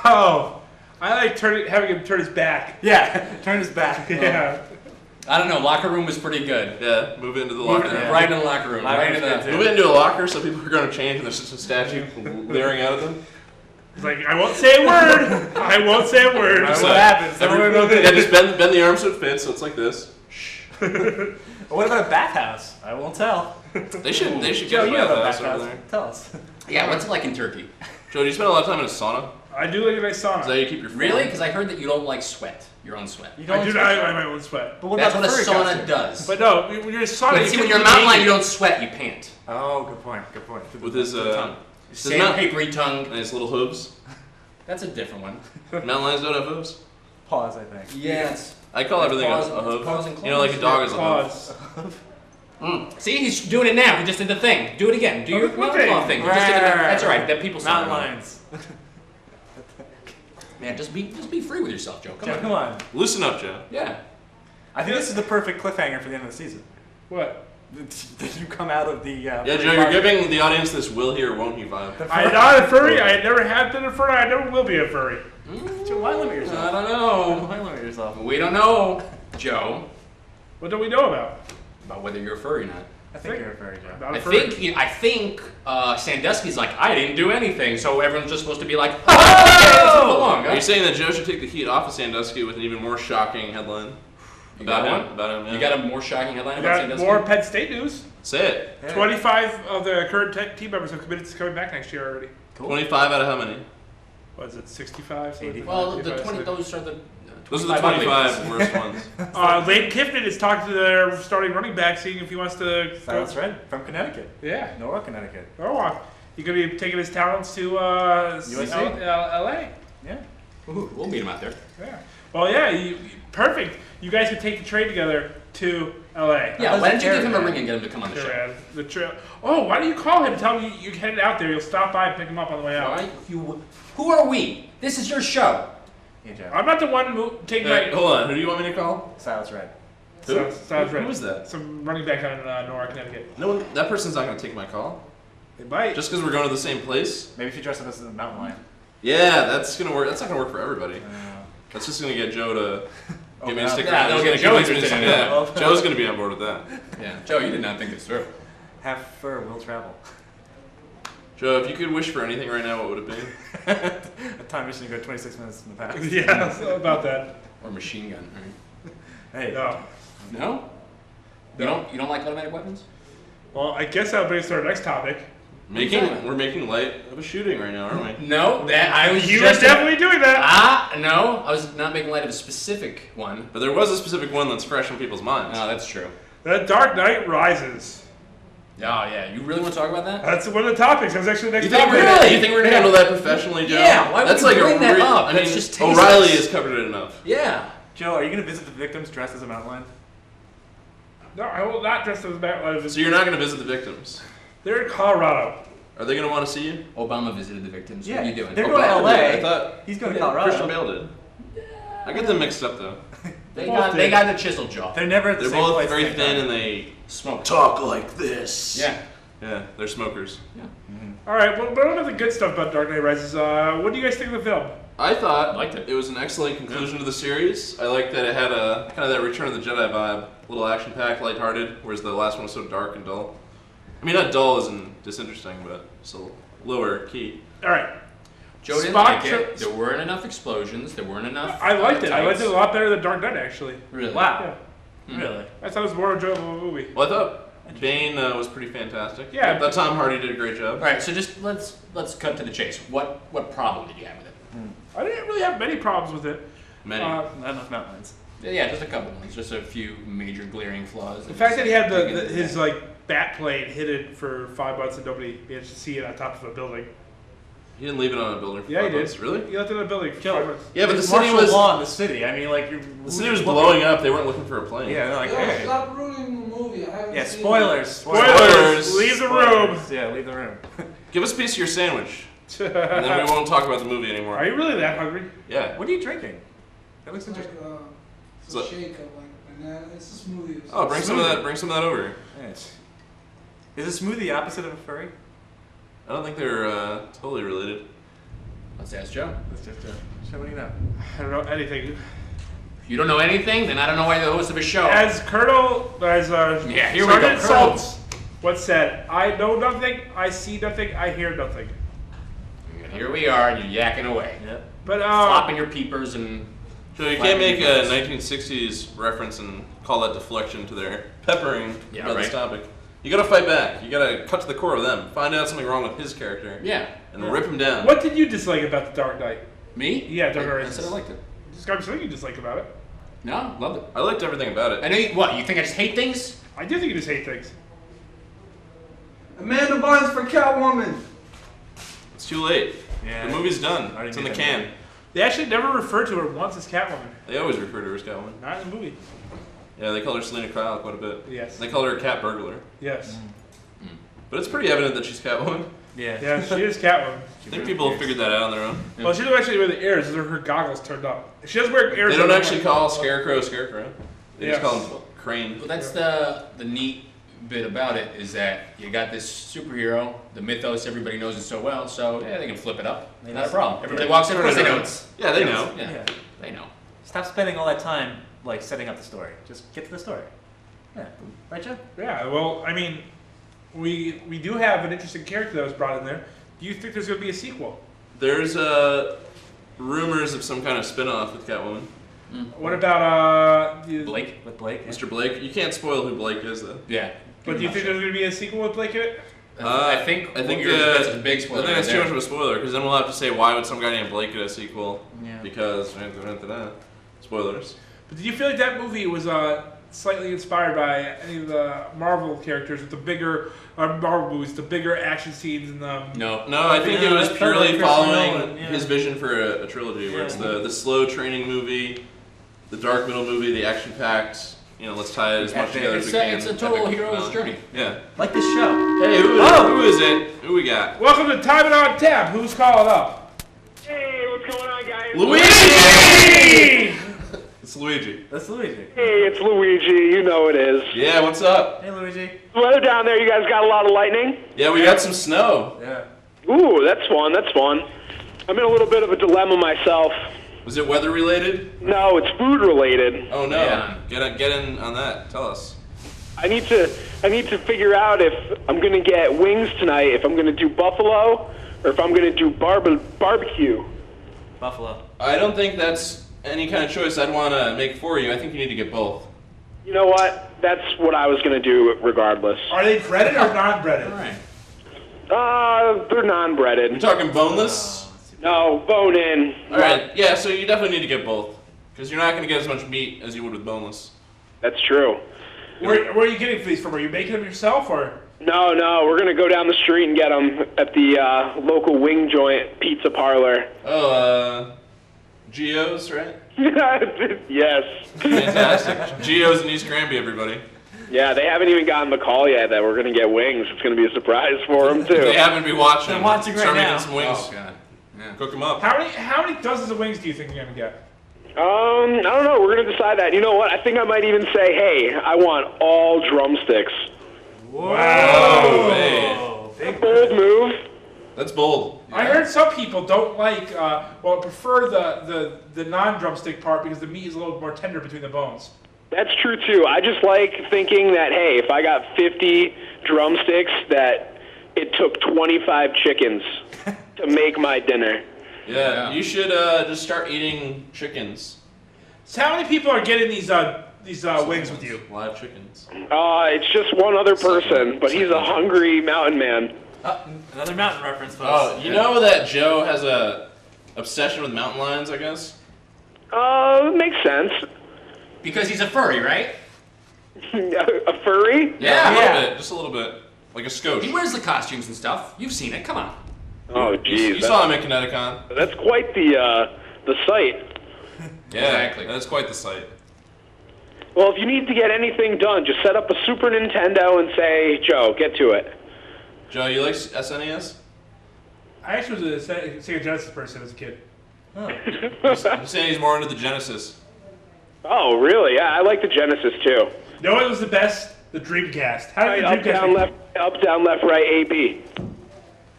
Oh, I like having him turn his back. Yeah, turn his back. Yeah. I don't know. Locker room was pretty good. Yeah, move it into the locker room. Right in the locker room. Move it into a locker so people are going to change and there's just a statue leering out at them. It's like, I won't say a word. I won't say a word. What happens? Yeah, just bend the arm so it fits, so it's like this. What about a bathhouse? I won't tell. They should Joe, get you a have a bathhouse bathhouse. over there. Tell us. Yeah, what's it like in Turkey? Joe, do you spend a lot of time in a sauna? I do like a nice sauna. Is that how you keep your form? Really? Because I heard that you don't like sweat. Your own sweat. I do not like my own sweat. But what That's about what a the furry sauna costume? does. But no, when you're a sauna, But see, when you're a mountain lion, you don't sweat, you pant. Oh, good point. Good point. With his tongue. Sandpapery tongue. And his little hooves. That's a different one. Mountain lions don't have hooves. Pause, I think. Yes. I call everything a hoof. You know, like a dog is a hoof. See, he's doing it now. He just did the thing. Do it again. Do your claw thing. That's all right. That people mountain lions. Man, just be free with yourself, Joe. Come on. Loosen up, Joe. Yeah. I think this is the perfect cliffhanger for the end of the season. What? That you come out of the. Yeah, Joe, you're giving the audience this will he or won't he vibe. I'm not a furry. I never have been a furry. I never will be a furry. Joe, why limit yourself? I don't know. Why limit yourself? We don't know, Joe. What do we know about? About whether you're a furry or not. I think you're a furry, Joe. Not a furry. I think Sandusky's like, I didn't do anything, so everyone's just supposed to be like, oh! Are you saying that Joe should take the heat off of Sandusky with an even more shocking headline? About him? Yeah. You got a more shocking headline about Sandusky? More Penn State news. Say it. Yeah. 25 of the current team members have committed to coming back next year already. Cool. 25 out of how many? What is it, 65? Well, the 20, those are the... Those are the 25 worst ones. Lane Kiffin is talking to their starting running back, seeing if he wants to... That's right, from Connecticut. Yeah. Norwalk, Connecticut. Norwalk. He's going to be taking his talents to USC? LA. Yeah. Ooh, we'll meet him out there. Yeah. Well, yeah, perfect. You guys could take the train together to LA. Yeah, why don't you give him a ring and get him to come on the show? Oh, why don't you call him? Tell him you're headed out there. You'll stop by and pick him up on the way out. Who are we? This is your show. Yeah, I'm not the one taking my... Hold on, who do you want me to call? Silas Red. Silas Red. Who is that? Some running back on Norwalk, Connecticut. No one. That person's not going to take my call. They might. Just because we're going to the same place? Maybe if you dress up as a mountain lion. Yeah, that's going to work. That's not going to work for everybody. That's just going to get Joe to give me a sticker. Yeah, they'll get Joe interested in it. Yeah, Joe's going to be on board with that. Yeah, Joe, you did not think this through. Have fur, will travel. Joe, if you could wish for anything right now, what would it be? A time machine to go 26 minutes in the past. Yeah, so about that. Or machine gun, right? Hey. No. No? You don't like automatic weapons? Well, I guess that'll bring us to our next topic. We're making light of a shooting right now, aren't we? No, I was You were definitely doing that. No, I was not making light of a specific one. But there was a specific one that's fresh on people's minds. Oh, that's true. The Dark Knight Rises. Oh, yeah. You really want to talk about that? That's one of the topics. That was actually the next topic. You think we're going to handle that professionally, Joe? Yeah, why would you bring that up? I mean, just O'Reilly has covered it enough. Yeah. Joe, are you going to visit the victims dressed as a mountain lion? No, I will not dress as a mountain lion. So you're not going to visit the victims? They're in Colorado. Are they going to want to see you? Obama visited the victims. Yeah. What are you doing? They're going to LA. I thought he's going to Colorado. Christian Bale did. I get them mixed up, though. They got the chisel jaw. They're never at the They're same both place very thin and they smoke. Talk like this. Yeah. Yeah, they're smokers. Yeah. All right, well, but one of the good stuff about Dark Knight Rises, what do you guys think of the film? I thought it was an excellent conclusion to the series. I liked that it had a kind of that Return of the Jedi vibe, a little action-packed, lighthearted, whereas the last one was so dark and dull. I mean, not dull as in disinteresting, but still lower key. All right. Joe didn't like it. There weren't enough explosions. There weren't enough. I liked it. I liked it a lot better than Dark Knight, actually. Really? Wow. Yeah. Really? I thought it was more enjoyable of a movie. Well, I thought Bane was pretty fantastic. Yeah. I thought Tom Hardy did a great job. All right, so just let's cut to the chase. What problem did you have with it? I didn't really have many problems with it. Many. Not enough mountain lions. Yeah, just a couple ones. Just a few major glaring flaws. The fact that he had his bat plane hidden for 5 months and nobody managed to see it on top of a building. He didn't leave it on a building for 5 Yeah, he did. months. Really? He left it on a building for 5 months. Yeah, but the It's city martial was law in the city. I mean, like the city was blowing up. They weren't looking for a plane. Yeah, they're like, Yo, hey. stop ruining the movie. I haven't Yeah, seen spoilers. Spoilers. Leave the room. Yeah, leave the room. Give us a piece of your sandwich, and then we won't talk about the movie anymore. Are you really that hungry? Yeah. What are you drinking? That looks It's like interesting. it's a shake of like banana. It's a smoothie. Oh, bring some of that. Bring some of that over. Yes. Is a smoothie the opposite of a furry? I don't think they're totally related. Let's ask Joe. Let's just Joe, what do you know? I don't know anything. If you don't know anything, then I don't know why you're the host of a show. As yeah, here we go. Sergeant Schultz once said, I know nothing, I see nothing, I hear nothing. And here we are, and you're yakking away. Yep. But flopping your peepers and. So you can't make a 1960s reference and call that deflection to their peppering about this topic. You gotta fight back. You gotta cut to the core of them. Find out something wrong with his character. Yeah. And rip him down. What did you dislike about the Dark Knight? Me? Yeah, Dark Knight I said I liked it. Describe something you dislike about it. No, loved it. I liked everything about it. I know you think I just hate things? I do think you just hate things. Amanda Bynes for Catwoman. It's too late. Yeah. The movie's done. It's in the can. They actually never referred to her once as Catwoman. They always refer to her as Catwoman. Not in the movie. Yeah, they call her Selena Kyle quite a bit. Yes. They call her a cat burglar. Yes. But it's pretty evident that she's Catwoman. Yeah. Yeah, she is Catwoman. I think people have figured that out on their own. Well, she doesn't actually wear the ears. Her goggles turned up. She doesn't wear ears. They don't actually call Scarecrow Scarecrow. They just call him Crane. Well, that's the neat bit about it is that you got this superhero, the mythos, everybody knows it so well, so yeah, they can flip it up. Not a problem. Everybody walks in, of course they know. Yeah, they know. Yeah, they know. Stop spending all that time like setting up the story. Just get to the story. Yeah. Right, Joe? Yeah, well, I mean, we do have an interesting character that was brought in there. Do you think there's going to be a sequel? There's rumors of some kind of spin-off with Catwoman. What about Blake? With Blake? Yeah. Mr. Blake? You can't spoil who Blake is, though. Yeah. But do you think there's going to be a sequel with Blake in it? I think that's a big spoiler. I think that's right too there. much of a spoiler, because then we'll have to say why would some guy named Blake get a sequel? Yeah. Because spoilers. But did you feel like that movie was slightly inspired by any of the Marvel characters with the bigger Marvel movies, the bigger action scenes and the No, I think it was purely like following Nolan, yeah. his vision for a trilogy, where it's the slow training movie, the dark middle movie, the action-packed. Let's tie it as much together as we can. It's a total hero's journey. Yeah. Like this show. Hey, who is it? Who we got? Welcome to Tyman On Tap. Who's calling up? Hey, what's going on, guys? Luigi! It's Luigi. That's Luigi. Hey, it's Luigi. You know it is. Yeah, what's up? Hey, Luigi. The weather down there, you guys got a lot of lightning? Yeah, we got some snow. Yeah. Ooh, that's fun. That's fun. I'm in a little bit of a dilemma myself. Was it weather related? No, it's food related. Oh no! Yeah. Get in on that. Tell us. I need to figure out if I'm gonna get wings tonight, if I'm gonna do buffalo, or if I'm gonna do barbecue. Buffalo. I don't think that's any kind of choice I'd want to make for you. I think you need to get both. You know what? That's what I was gonna do regardless. Are they breaded or non-breaded? All right. They're non-breaded. You're talking boneless? No, bone in. All right. Yeah. So you definitely need to get both, because you're not going to get as much meat as you would with boneless. That's true. Where are you getting these from? Are you making them yourself or? No, we're gonna go down the street and get them at the local wing joint pizza parlor. Oh, Geo's, right? Yes. Fantastic. Geo's in East Granby, everybody. Yeah, they haven't even gotten the call yet that we're gonna get wings. It's gonna be a surprise for them too. They happen to be watching. They're watching right Start now. making some wings. Oh god. Yeah. Cook them up. How many dozens of wings do you think you're gonna get? I don't know. We're gonna decide that. You know what? I think I might even say, hey, I want all drumsticks. Whoa! Hey. Big bold move. That's bold. I heard some people don't like, prefer the non-drumstick part because the meat is a little more tender between the bones. That's true too. I just like thinking that, hey, if I got 50 drumsticks, that it took 25 chickens to make my dinner. Yeah, you should just start eating chickens. So how many people are getting these wings with you? Live chickens. It's just one other person, but he's a hungry mountain man. Another mountain reference, folks. Oh, you know that Joe has a obsession with mountain lions, I guess? Makes sense. Because he's a furry, right? A furry? Yeah, a little bit, just a little bit. Like a scotch. He wears the costumes and stuff. You've seen it. Come on. Oh, jeez. You saw him at Kineticon. That's quite the sight. Yeah, Exactly. That's quite the sight. Well, if you need to get anything done, just set up a Super Nintendo and say, Joe, get to it. Joe, you like SNES? I actually was a Sega Genesis person as a kid. Oh. I'm saying he's more into the Genesis. Oh, really? Yeah, I like the Genesis, too. You know what was the best? The Dreamcast. How did the Up, Dreamcast down, make- left, up, down, left, right, A, B.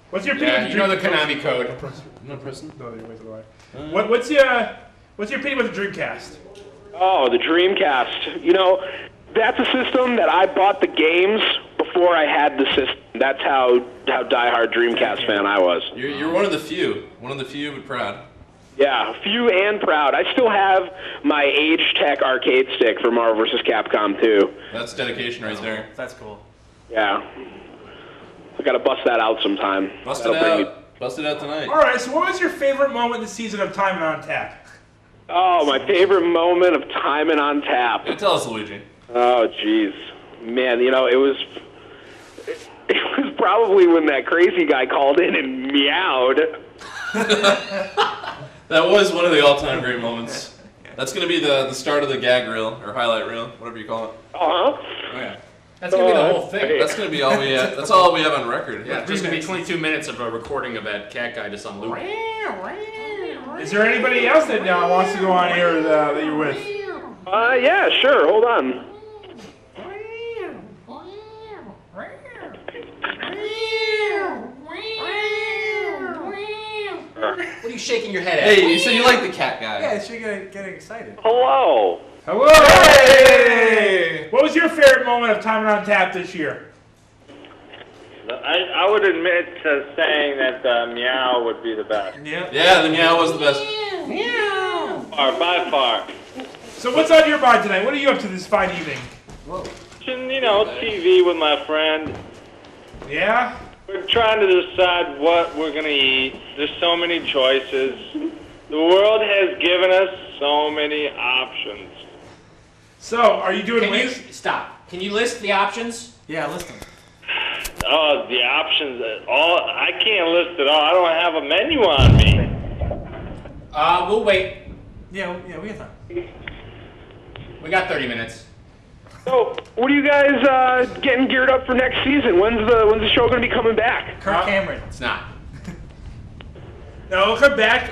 What's your Yeah, opinion? you know the Konami code. No person? No, you're wasting away. What's your opinion with the Dreamcast? Oh, the Dreamcast. You know, that's a system that I bought the games before I had the system. That's how diehard Dreamcast fan I was. You're one of the few. One of the few, but proud. Yeah, few and proud. I still have my Age Tech arcade stick for Marvel vs. Capcom 2. That's dedication right there. That's cool. Yeah. I gotta bust that out sometime. Bust it out. Bust it out tonight. All right. So, what was your favorite moment this season of Tyman On Tap? Oh, my favorite moment of Tyman On Tap. Yeah, tell us, Luigi. Oh, jeez. Man, you know, it was probably when that crazy guy called in and meowed. That was one of the all-time great moments. That's going to be the start of the gag reel, or highlight reel, whatever you call it. Uh-huh. Oh, yeah. That's going to be the whole thing. That's going to be all we have. That's all we have on record. Yeah, there's going to be 22 minutes of a recording of that cat guy just on loop. Is there anybody else that wants to go on here that you're with? Yeah, sure. Hold on. What are you shaking your head at? Hey, you said you like the cat guy. Yeah, she's getting excited. Hello. Hello. Hey. What was your favorite moment of Tyman On Tap this year? I would admit to saying that the meow would be the best. Yeah, the meow was the best. Meow. By far. So what's on your mind tonight? What are you up to this fine evening? Watching, TV with my friend. Yeah? We're trying to decide what we're going to eat. There's so many choices. The world has given us so many options. So, are you doing wings? Stop. Can you list the options? Yeah, list them. Oh, the options. I can't list it all. I don't have a menu on me. We'll wait. Yeah, we got time. We got 30 minutes. So, what are you guys getting geared up for next season? When's the show going to be coming back? Kirk Cameron. It's not. No, we'll come back.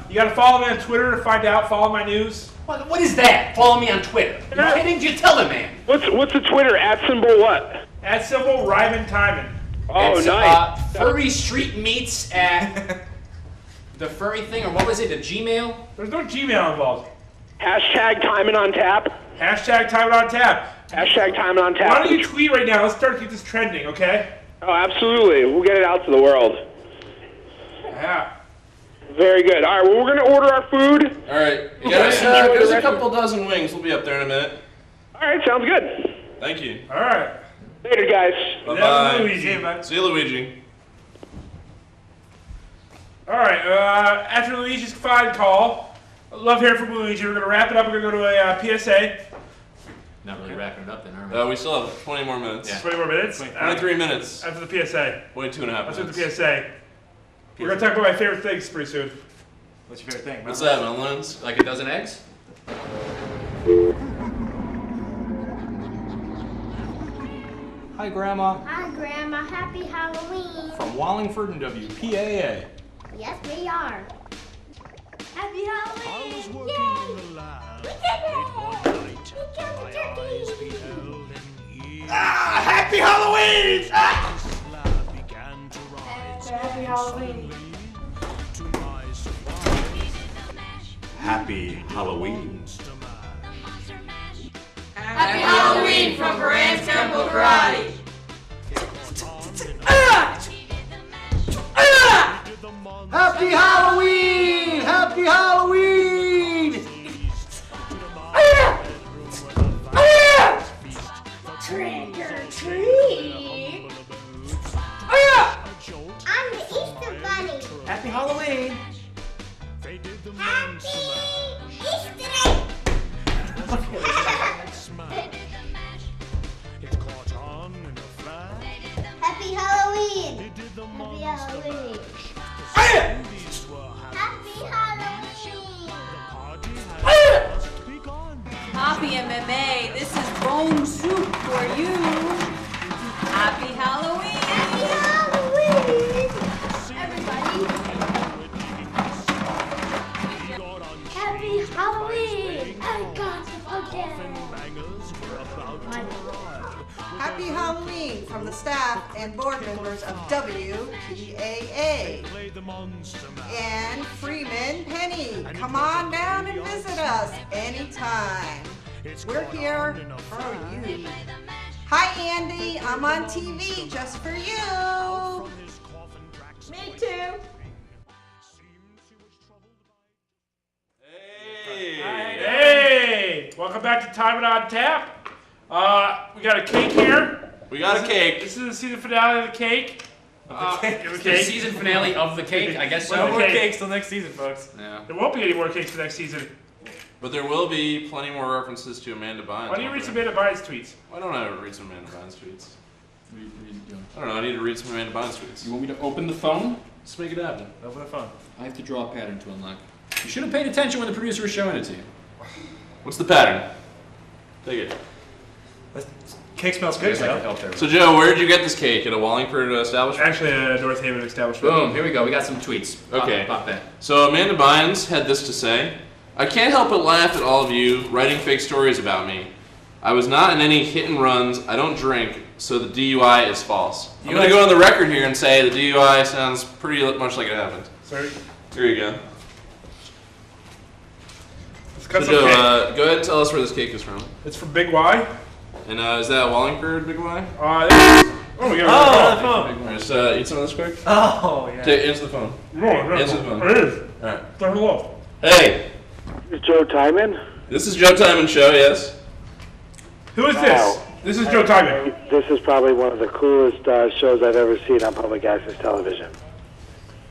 You got to follow me on Twitter to find out. Follow my news. What is that? Follow me on Twitter. You kidding? Just tell the man. What's the Twitter? @what? @Ryman Tyman. Oh, it's, nice. Furry Street Meets at the furry thing, or what was it? The Gmail? There's no Gmail involved. #Tyman On Tap. #Tyman On Tap. #Tyman On Tap. Why don't you tweet right now? Let's start to get this trending, okay? Oh, absolutely. We'll get it out to the world. Yeah. Very good. All right, well, we're going to order our food. All right. There's a couple dozen wings. We'll be up there in a minute. All right, sounds good. Thank you. All right. Later, guys. Bye-bye. Luigi. See you, Luigi. All right, after Luigi's fine call, I love hearing from Luigi. We're going to wrap it up. We're going to go to a PSA. Not really wrapping it up then, are we? We still have 20 more minutes. Yeah. 20 more minutes? 23 minutes. After the PSA. 22 and a half minutes. After the PSA. We're going to talk about my favorite things pretty soon. What's your favorite thing? What's that, melons? Like a dozen eggs? Hi, Grandma. Hi, Grandma. Happy Halloween. From Wallingford and WPAA. Yes, we are. Happy Halloween. I was working in the lab late one night. My eyes beheld an eerie. Happy Halloween! Slab began to rise. Happy Halloween. To my surprise, Happy Halloween. Happy Halloween from Baran's Temple Karate. Happy Halloween! Happy Halloween! Trick or treat. I'm the Easter Bunny. Happy Halloween! Happy Easter egg. it caught on in a flash. Happy Halloween. Happy Halloween. These were Happy Halloween. Happy MMA, this is bone soup for you. Happy Halloween. Happy Halloween. Everybody. Happy Halloween. I got the pumpkin. Happy Halloween from the staff and board members of WPAA. And Freeman Penny. Come on down and visit us anytime. We're here for you. Hi, Andy. I'm on TV just for you. Me too. Hey! Welcome back to Tyman On Tap. We got a cake here. We got a cake. This is the season finale of the cake. The season finale of the cake, I guess so. No more cakes till next season, folks. Yeah. There won't be any more cakes for next season. But there will be plenty more references to Amanda Bynes. Why don't you read some Amanda Bynes tweets? Why don't I read some Amanda Bynes tweets? What are you doing? I don't know. I need to read some Amanda Bynes tweets. You want me to open the phone? Let's make it happen. Open the phone. I have to draw a pattern to unlock. You should have paid attention when the producer was showing it to you. What's the pattern? Take it. Cake smells good, Joe. So, Joe, where did you get this cake? At a Wallingford establishment? Actually, at a North Haven establishment. Boom, here we go. We got some tweets. Okay. Pop that. So, Amanda Bynes had this to say. I can't help but laugh at all of you writing fake stories about me. I was not in any hit and runs. I don't drink, so the DUI is false. I'm going to go on the record here and say the DUI sounds pretty much like it happened. Sorry. Here you go. Cut So, Joe, go ahead and tell us where this cake is from. It's from Big Y. And is that Wallingford, Big Y? We got the phone. Right, just eat some of this quick. Oh, yeah. Answer the phone. No, Answer the phone. It is. All right. Say hello. Hey. This is Joe Tyman. This is Joe Tyman Show, yes. Who is this? This is Joe Tyman. This is probably one of the coolest shows I've ever seen on public access television.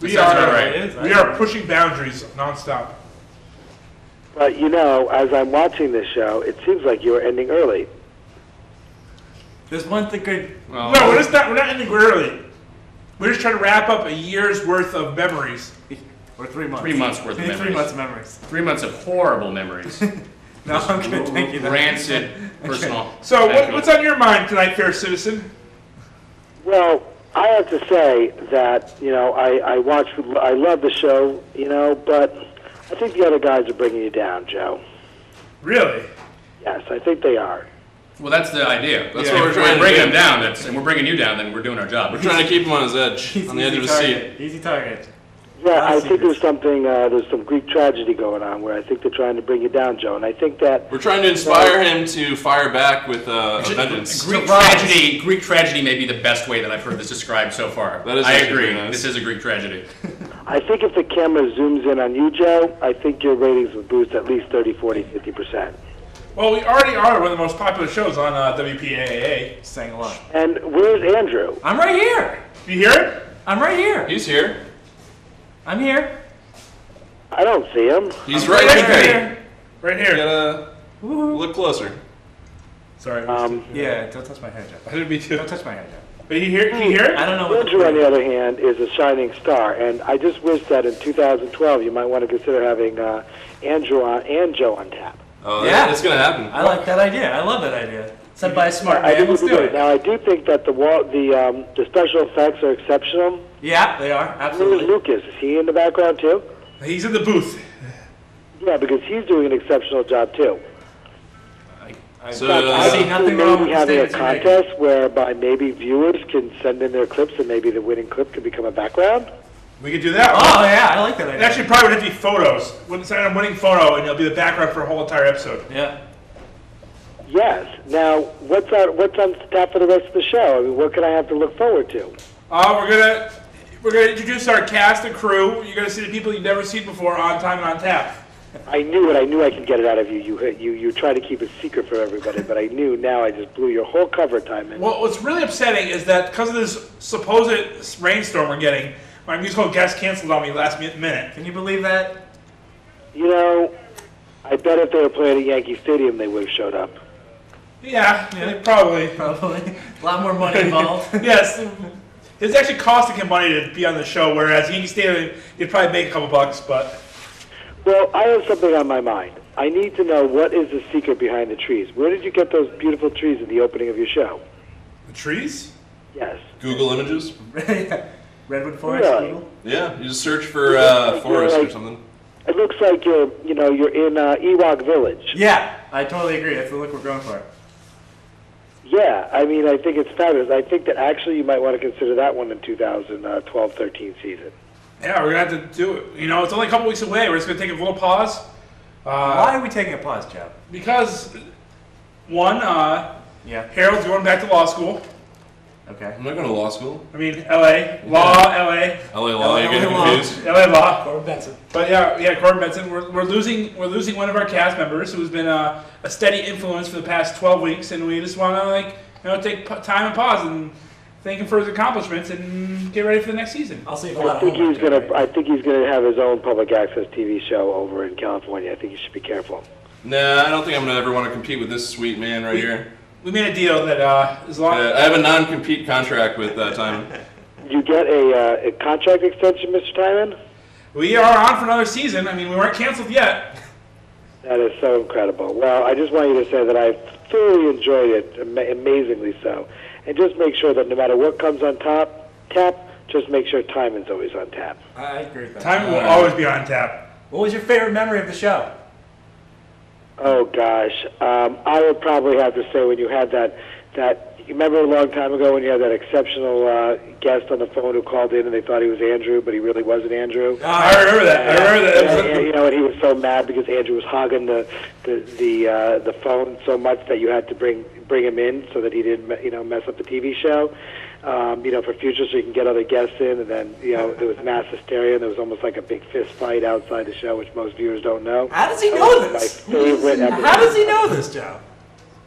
We are pushing boundaries nonstop. But you know, as I'm watching this show, it seems like you are ending early. There's one thing good. No, we're not ending early. We're just trying to wrap up a year's worth of memories. Or 3 months. 3 months worth of memories. 3 months of memories. 3 months of horrible memories. No, I'm good. Thank you. Rancid personal. So, what's on your mind tonight, fair citizen? Well, I have to say that I love the show, but I think the other guys are bringing you down, Joe. Really? Yes, I think they are. Well, that's the idea. That's what we're trying to bring do. him down, and we're bringing you down, then we're doing our job. We're trying to keep him on his edge, on the edge of his seat. Easy target. Yeah, I think there's some Greek tragedy going on where I think they're trying to bring you down, Joe, and I think that... We're trying to inspire him to fire back with a vengeance. Greek tragedy may be the best way that I've heard this described so far. That is I agree. nice. This is a Greek tragedy. I think if the camera zooms in on you, Joe, I think your ratings would boost at least 30, 40, 50%. Well, we already are one of the most popular shows on WPAA. Sang a lot. And where's Andrew? I'm right here. You hear it? I'm right here. He's here. I'm here. I don't see him. He's right here. Right here. You gotta look closer. Sorry. Yeah, don't touch my hair, Joe. I didn't mean to. Don't touch my hair, Joe. But can you hear it? I don't know what Andrew, on the other hand, is a shining star, and I just wish that in 2012 you might want to consider having Andrew and Joe on tap. Oh, yeah, it's gonna happen. I like that idea. I love that idea. Said by a smart I man. think Let's we do should it. Now, I do think that the special effects are exceptional. Yeah, they are. Absolutely. Where's Lucas? Is he in the background too? He's in the booth. Yeah, because he's doing an exceptional job too. I see nothing wrong with having a the statements contest whereby maybe viewers can send in their clips and maybe the winning clip can become a background. We could do that. Oh yeah, I like that idea. Actually, probably would have to be photos. Wouldn't send a winning photo, and it'll be the background for a whole entire episode. Yeah. Yes. Now, what's on tap for the rest of the show? I mean, what can I have to look forward to? We're gonna introduce our cast and crew. You're gonna see the people you've never seen before on Tyman On Tap. I knew it. I knew I could get it out of you. You try to keep it secret for everybody, but I knew. Now I just blew your whole cover, Tyman. Well, what's really upsetting is that because of this supposed rainstorm we're getting, my musical guest canceled on me last minute. Can you believe that? You know, I bet if they were playing at Yankee Stadium, they would have showed up. Yeah, probably. Probably. A lot more money involved. Yes. It's actually costing him money to be on the show, whereas Yankee Stadium, you'd probably make a couple bucks, but... Well, I have something on my mind. I need to know what is the secret behind the trees. Where did you get those beautiful trees at the opening of your show? The trees? Yes. Google Images. Redwood Forest. Really? Google? Yeah, you just search for forest or something. It looks like you're in Ewok Village. Yeah, I totally agree. That's the look we're going for. Yeah, I mean, I think it's fabulous. I think that actually you might want to consider that one in 2012-13 season. Yeah, we're going to have to do it. You know, it's only a couple weeks away. We're just going to take a little pause. Why are we taking a pause, Joe? Because, one, Harold's going back to law school. Okay. I'm not going to law school. I mean, L.A. Law, L.A. L.A. Law, you're getting confused. L.A. Law. Corbin Benson. But yeah, Corbin Benson. We're losing one of our cast members who's been a steady influence for the past 12 weeks, and we just want to take time and pause and thank him for his accomplishments and get ready for the next season. I'll see. I think he's gonna have his own public access TV show over in California. I think you should be careful. Nah, I don't think I'm gonna ever want to compete with this sweet man right here. We made a deal that as long as I have a non-compete contract with Tyman. Did you get a contract extension, Mr. Tyman? We are on for another season. I mean, we weren't canceled yet. That is so incredible. Well, I just want you to say that I thoroughly enjoyed it, amazingly so. And just make sure that no matter what comes on tap, just make sure Tyman's always on tap. I agree with that. Tyman will always be on tap. What was your favorite memory of the show? Oh, gosh. I would probably have to say when you had that you remember a long time ago when you had that exceptional guest on the phone who called in and they thought he was Andrew, but he really wasn't Andrew? Oh, I remember that. And, you know, and he was so mad because Andrew was hogging the phone so much that you had to bring him in so that he didn't, mess up the TV show. For future, so you can get other guests in, and then, there was mass hysteria, and there was almost like a big fist fight outside the show, which most viewers don't know. How does he know this? My favorite episode. How does he know this, Joe?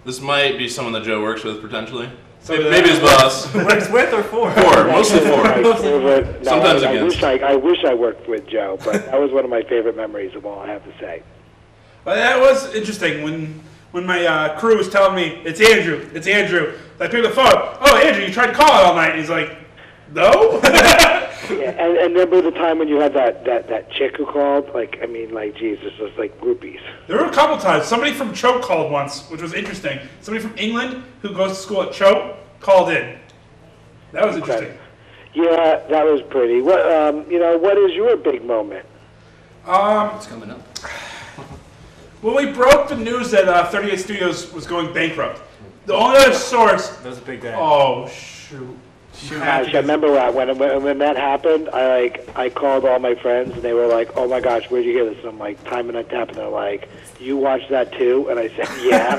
This might be someone that Joe works with, potentially. Maybe his boss. Works with or for? For, mostly for. Sometimes I against. I wish I worked with Joe, but that was one of my favorite memories of all, I have to say. Well, that was interesting when my crew was telling me, it's Andrew. I picked the phone. Oh, Andrew, you tried to call it all night. And he's like, no? Yeah, and remember the time when you had that chick who called? Jesus, just like groupies. There were a couple times. Somebody from Choate called once, which was interesting. Somebody from England who goes to school at Choate called in. That was interesting. Yeah, that was pretty. What what is your big moment? It's coming up. When we broke the news that 38 Studios was going bankrupt, the only other source... That was a big day. Oh, shoot. I remember when that happened, I called all my friends, and they were like, oh my gosh, where'd you hear this? And I'm like, Tyman On Tap, and they're like, you watched that too? And I said, yeah.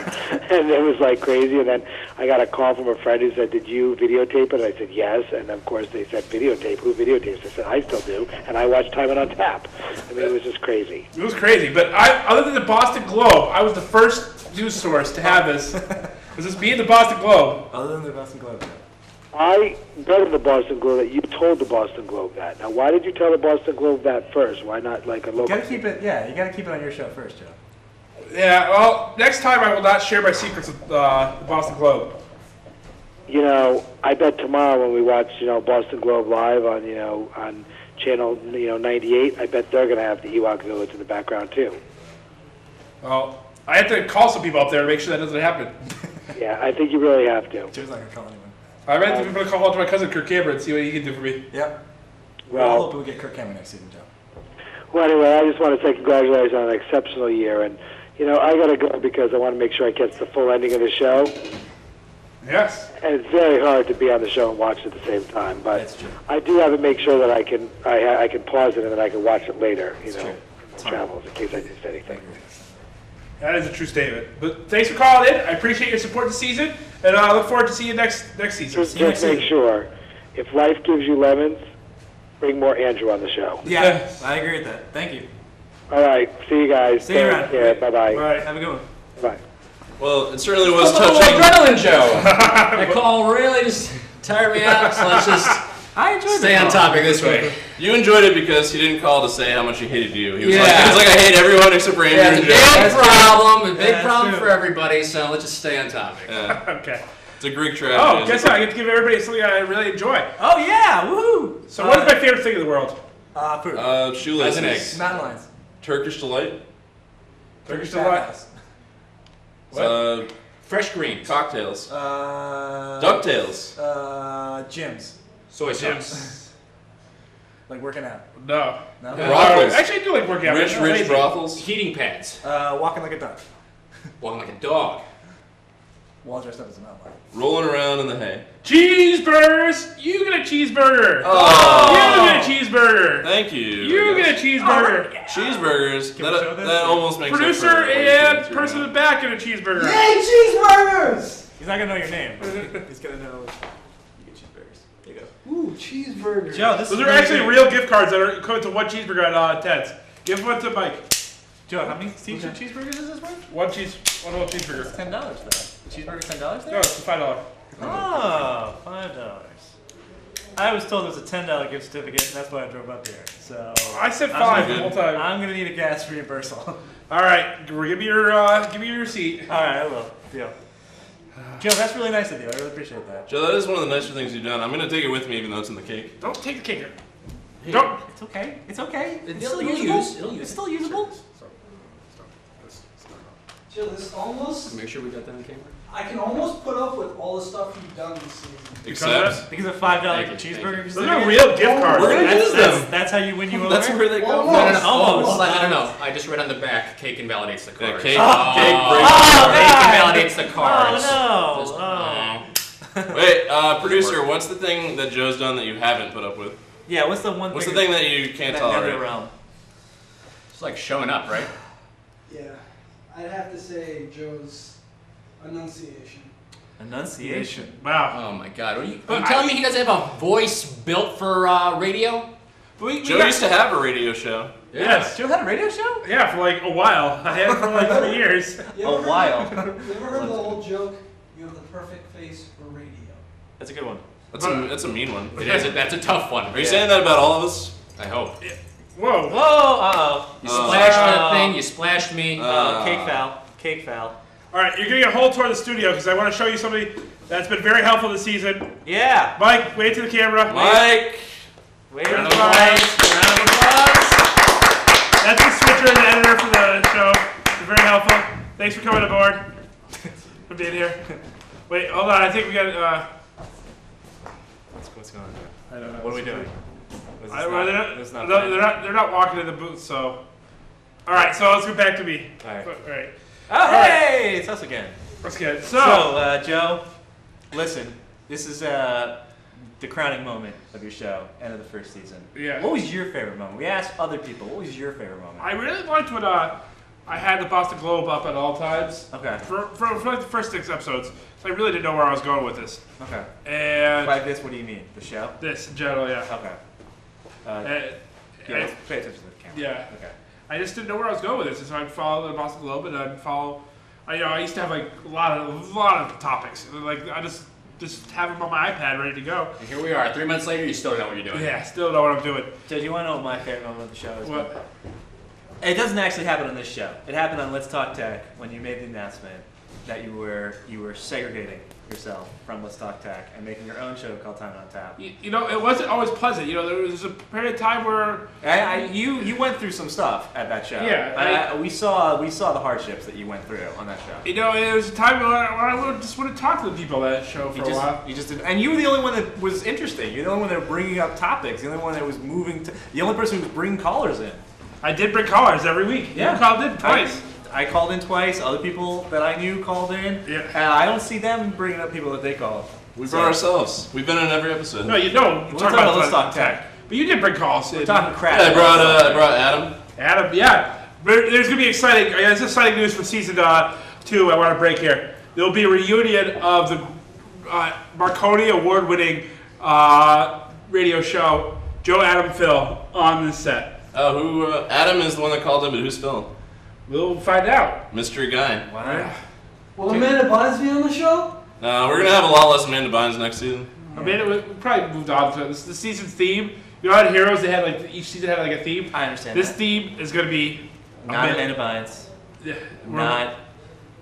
And it was like crazy, and then I got a call from a friend who said, did you videotape it? And I said, yes. And of course they said, videotape? Who videotapes? I said, I still do. And I watched Tyman On Tap. I mean, it was just crazy. It was crazy, but other than the Boston Globe, I was the first news source to have this. Was this being the Boston Globe? Other than the Boston Globe, yeah. I bet in the Boston Globe that you told the Boston Globe that. Now, why did you tell the Boston Globe that first? Why not like a local? You gotta keep it. Yeah, you gotta keep it on your show first, Joe. Yeah. Well, next time I will not share my secrets with the Boston Globe. I bet tomorrow when we watch, Boston Globe live on, on channel, 98, I bet they're gonna have the Ewok Village in the background too. Well, I have to call some people up there to make sure that doesn't happen. Yeah, I think you really have to. Joe's not gonna call anyone. I might have to call out to my cousin Kirk Cameron and see what he can do for me. Yep. Well, I hope we get Kirk Cameron next season, Joe. Well, anyway, I just want to say congratulations on an exceptional year, and I got to go because I want to make sure I catch the full ending of the show. Yes. And it's very hard to be on the show and watch it at the same time, but I do have to make sure that I can pause it and then I can watch it later. Travels in case I missed anything. That is a true statement. But thanks for calling in. I appreciate your support this season, and I look forward to seeing you next season. Just make sure, if life gives you lemons, bring more Andrew on the show. Yeah, I agree with that. Thank you. All right, see you guys. See you around. Bye-bye. Bye. Have a good one. Bye. Well, it certainly was It's a little touching. adrenaline, Joe. That call really just tired me out, so let's just stay on topic this way. You enjoyed it because he didn't call to say how much he hated you. He was, Yeah. like, I hate everyone except for Andrew. Yeah, it's a and big Joe. problem, a big problem for everybody, so let's just stay on topic. Yeah. Okay. It's a Greek tragedy. Oh, guess what? I get to give everybody something I really enjoy. Oh, yeah! Woohoo! So what is my favorite thing in the world? Food. Shoelaces. As an egg. Mountain lions. Turkish delight. Turkish delight. Fresh greens. Cocktails. DuckTales. Gyms. Soy sauce. Like working out. No. No? Brothels. Actually, I do like working out. Rich brothels. Heating pads. Walking like a duck. Walking like a dog. Wall dressed up as a mountain lion. Rolling around in the hay. Cheeseburgers! You get a cheeseburger! Oh. You get a cheeseburger! Thank you. You get a cheeseburger! Cheeseburgers. That almost makes Producer up for what and you've been person in the back get a cheeseburger. Yay, cheeseburgers! He's not gonna know your name. He's gonna know you get cheeseburgers. There you go. Ooh, cheeseburgers. Joe, Those are actually real gift cards that are equivalent to one cheeseburger at Ted's. Give one to Mike. Joe, how many cheeseburgers is this worth? One little cheeseburger. $10 though. Cheeseburger $10 there? No, it's $5. Oh, $5. I was told it was a $10 gift certificate, and that's why I drove up here. So I said $5 the whole time. I'm gonna need a gas reimbursal. All right, give me your receipt. All right, I will. Deal. Joe, that's really nice of you. I really appreciate that. Joe, that is one of the nicer things you've done. I'm gonna take it with me, even though it's in the cake. Don't take the cake. Don't. It's okay. It's okay. It's It'll still use. usable. It'll use. It's still usable. Jill, this almost. Make sure we got that on camera. I can almost put up with all the stuff you've done this season. Except because of $5 cheeseburgers. Those are real gift cards. We're gonna use them. That's how you win you over. That's where they go. No. I just read on the back. Cake invalidates the cards. Cake invalidates the cards. Oh no. Wait, producer, what's the thing that Joe's done that you haven't put up with? Yeah, what's the one? What's the thing that you can't tolerate? It's like showing up, right? Yeah, I'd have to say Joe's enunciation. Enunciation. Wow. Oh my God. Are you telling me he doesn't have a voice built for radio? Joe used to have a radio show. Yes. Joe had a radio show? Yeah, for like a while. I had it for like 3 years. You ever heard the old joke? You have the perfect face for radio. That's a good one. That's a mean one. It is. That's a tough one. Are you saying that about all of us? I hope. Yeah. Whoa. Uh-oh. You splashed that thing. You splashed me. Cake foul. Cake foul. All right, you're going to get a whole tour of the studio because I want to show you somebody that's been very helpful this season. Yeah. Mike, wave to the camera. Mike. Wave Round of applause. That's the switcher and the editor for the show. They're very helpful. Thanks for coming aboard. For being here. Wait, hold on. I think we got. What's going on here? I don't know. What are we doing? They're not walking in the booth, so. All right, so let's go back to me. All right. All right. Oh, hey, it's us again. Let's get it. So, Joe, listen, this is the crowning moment of your show, end of the first season. Yeah. What was your favorite moment? We asked other people, what was your favorite moment? I really liked when I had the Boston Globe up at all times. Okay. For like the first 6 episodes, so I really didn't know where I was going with this. Okay. And by this, what do you mean? The show? This in general, yeah. Okay. Pay attention to the camera. Yeah. Okay. I just didn't know where I was going with this, and so I'd follow the Boston Globe, and I'd follow. I used to have like a lot of topics. Like I just have them on my iPad ready to go. And here we are, 3 months later. You still don't know what you're doing. Yeah, still know what I'm doing. Joe, do you want to know what my favorite moment of the show is? What? It doesn't actually happen on this show. It happened on Let's Talk Tech when you made the announcement that you were segregating yourself from Let's Talk Tech and making your own show called Tyman On Tap. You know, it wasn't always pleasant. You know, there was a period of time where you went through some stuff at that show. Yeah, we saw the hardships that you went through on that show. You know, it was a time when I just wouldn't talk to the people at that show for a while. You just didn't, and you were the only one that was interesting. You're the only one that was bringing up topics. The only one that was the only person who was bringing callers in. I did bring callers every week. Yeah, you called in twice. I called in twice. Other people that I knew called in. Yeah. I don't see them bringing up people that they called. We brought ourselves. We've been in every episode. No, you don't. We're talking about Let's Talk Tech. But you did bring calls. We're talking crap. Yeah, I brought Adam. Adam, yeah. There's going to be exciting. It's exciting news for season 2. I want to break here. There'll be a reunion of the Marconi award-winning radio show, Joe, Adam, Phil, on the set. Oh, who? Adam is the one that called in, but who's Phil? We'll find out. Mystery guy. Wow. Will Amanda Bynes be on the show? No, we're gonna have a lot less Amanda Bynes next season. Amanda, we probably moved on to this. The season's theme. You know how in Heroes they had like each season had like a theme. I understand. This theme is gonna be not Amanda Bynes. Yeah.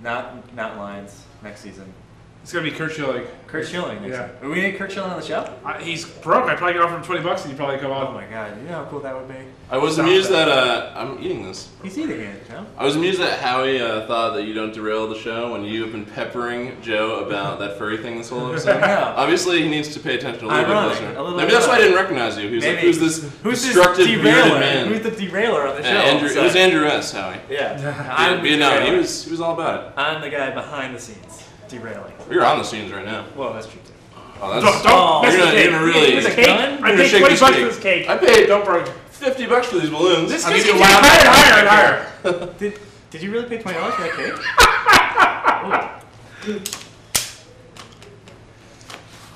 Not Lines next season. It's gonna be Kurt Schilling. Kurt Schilling. Yeah. Are we getting Kurt Schilling on the show? He's broke. I'd probably get offer him $20 and he'd probably come on. Oh my God! You know how cool that would be. I was amused that I'm eating this. He's eating it, Joe. I was amused that Howie thought that you don't derail the show when you have been peppering Joe about that furry thing this whole episode. No. Obviously, he needs to pay attention a little bit closer. A little Maybe that's why I didn't recognize you. He was like, "Who's this destructive bearded man?" Who's the derailer on the show? It was Andrew S. Howie. Yeah. He was all about it. I'm the guy behind the scenes, derailing. You're on the scenes right now. Well, that's true too. Oh, that's you're gonna really. It's a cake. I paid $20 for this cake. I paid $50 for these balloons. This cake is higher. Did you really pay $20 for that cake?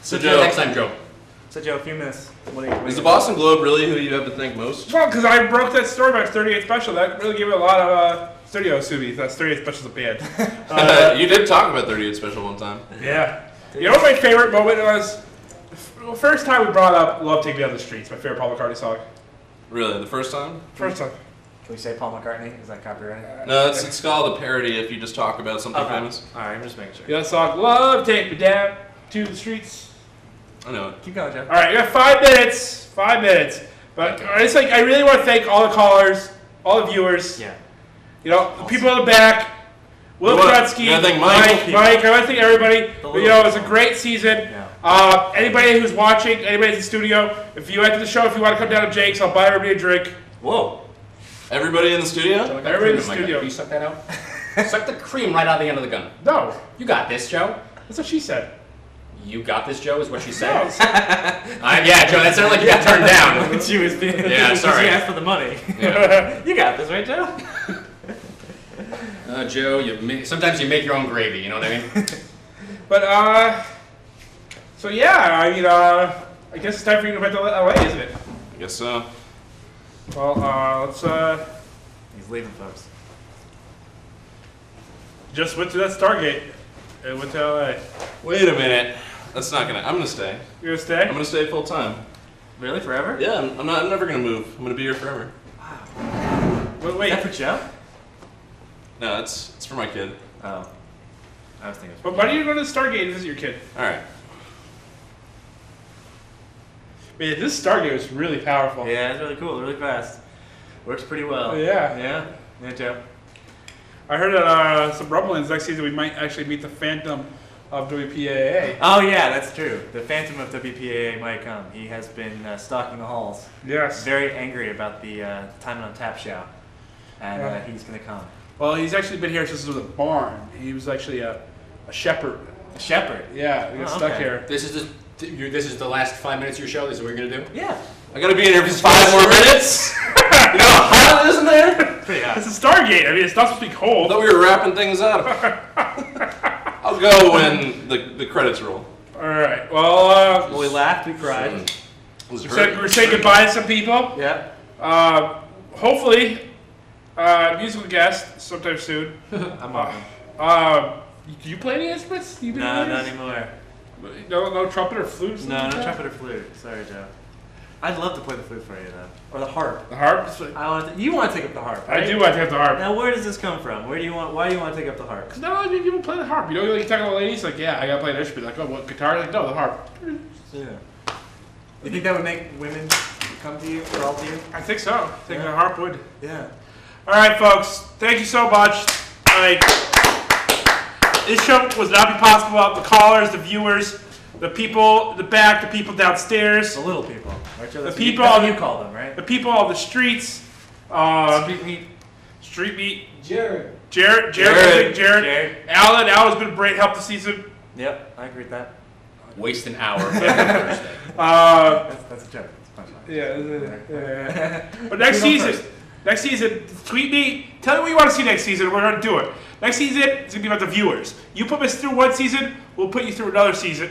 So Joe, next time, Joe. So Joe, a few minutes. Is the Boston Globe really who you have to thank most? Well, because I broke that story about 38 Special. That really gave it a lot of studio Subi. That's 38 Special's a band. You did talk about 38 Special one time. Yeah. You know what my favorite moment was? First time we brought up Love Take Me Down the Streets, my favorite Paul McCartney song. Really? The first time? First time. Can we say Paul McCartney? Is that copyrighted? No, it's called a parody if you just talk about something famous. Alright, I'm just making sure. You know the song, Love Take Me Down to the Streets? I know it. Keep going, Joe. Alright, you got 5 minutes. 5 minutes. But it's like I really want to thank all the callers, all the viewers. Yeah. You know, the people in the back. Will Gretzky, Mike. I want to thank everybody. You know, it was a great season. Yeah. Anybody who's watching, anybody in the studio, if you like the show, if you want to come down to Jake's, I'll buy everybody a drink. Whoa. Everybody in the studio? Everybody in the studio. Can you suck that out? Suck the cream right out of the end of the gun. No. You got this, Joe. That's what she said. You got this, Joe, is what she said. Yeah, Joe, that sounded like you got turned down. When she was being, yeah, sorry. She asked for the money. Yeah. You got this, right, Joe? Joe, sometimes you make your own gravy, you know what I mean? But, so yeah, I mean, I guess it's time for you to go back to LA, isn't it? I guess so. Well, let's, He's leaving, folks. Just went to that Stargate and went to LA. Wait a minute. That's not gonna, I'm gonna stay. You're gonna stay? I'm gonna stay full time. Really? Forever? Yeah, I'm never gonna move. I'm gonna be here forever. Wow. Wait. Is that for Joe? No, it's for my kid. Oh. I was thinking. But why do you go to the Stargate and visit your kid? Alright. Man, this Stargate was really powerful. Yeah, it's really cool, really fast. Works pretty well. Yeah. Yeah? Yeah, Joe. I heard that some rumblings next season we might actually meet the Phantom of WPAA. Oh yeah, that's true. The Phantom of WPAA might come. He has been stalking the halls. Yes. Very angry about the Tyman On Tap show. And he's going to come. Well, he's actually been here since it was a barn. He was actually a shepherd. A shepherd? Yeah, he got stuck here. This is the last 5 minutes of your show? This is what you're going to do? Yeah. I gotta be in here for 5 more minutes? You know how hot it is in there? Pretty hot. It's a Stargate. I mean, it's not supposed to be cold. I thought we were wrapping things up. I'll go when the credits roll. Alright, well, we laughed, we cried. We're saying goodbye to some people. Yeah. Hopefully, musical guest sometime soon. I'm on. Do you play any instruments? No, not anymore. No trumpet or flute? No trumpet or flute. Sorry, Joe. I'd love to play the flute for you, though. Or the harp. The harp? You want to take up the harp, right? I do want to take up the harp. Now, where does this come from? Why do you want to take up the harp? Because not many people play the harp. You know, like you talk to ladies, like, yeah, I gotta play an instrument. Like, oh, what, guitar? Like, no, the harp. Yeah. You think that would make women come to you, crawl to you? I think so. I think the harp would. Yeah. All right, folks. Thank you so much. Like, this show would not be possible without the callers, the viewers, the people in the back, the people downstairs. The little people. Right, Joe? The That's people. That's what you call them, right? The people on the streets. Street meat. Street meat. Jared. Jared. Alan's been a great help this season. Yep, I agree with that. Waste an hour for Thursday. That's a joke. Yeah. But next season, tweet me. Tell me what you want to see next season. We're going to do it. Next season, it's going to be about the viewers. You put us through one season, we'll put you through another season.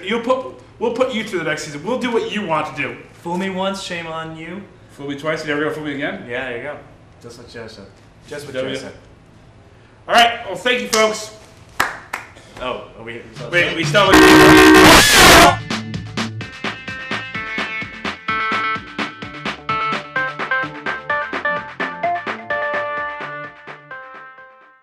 We'll put you through the next season. We'll do what you want to do. Fool me once, shame on you. Fool me twice, you're never going to fool me again? Yeah, there you go. Just what Joe said. Just what Joe said. All right. Well, thank you, folks. Oh, we still have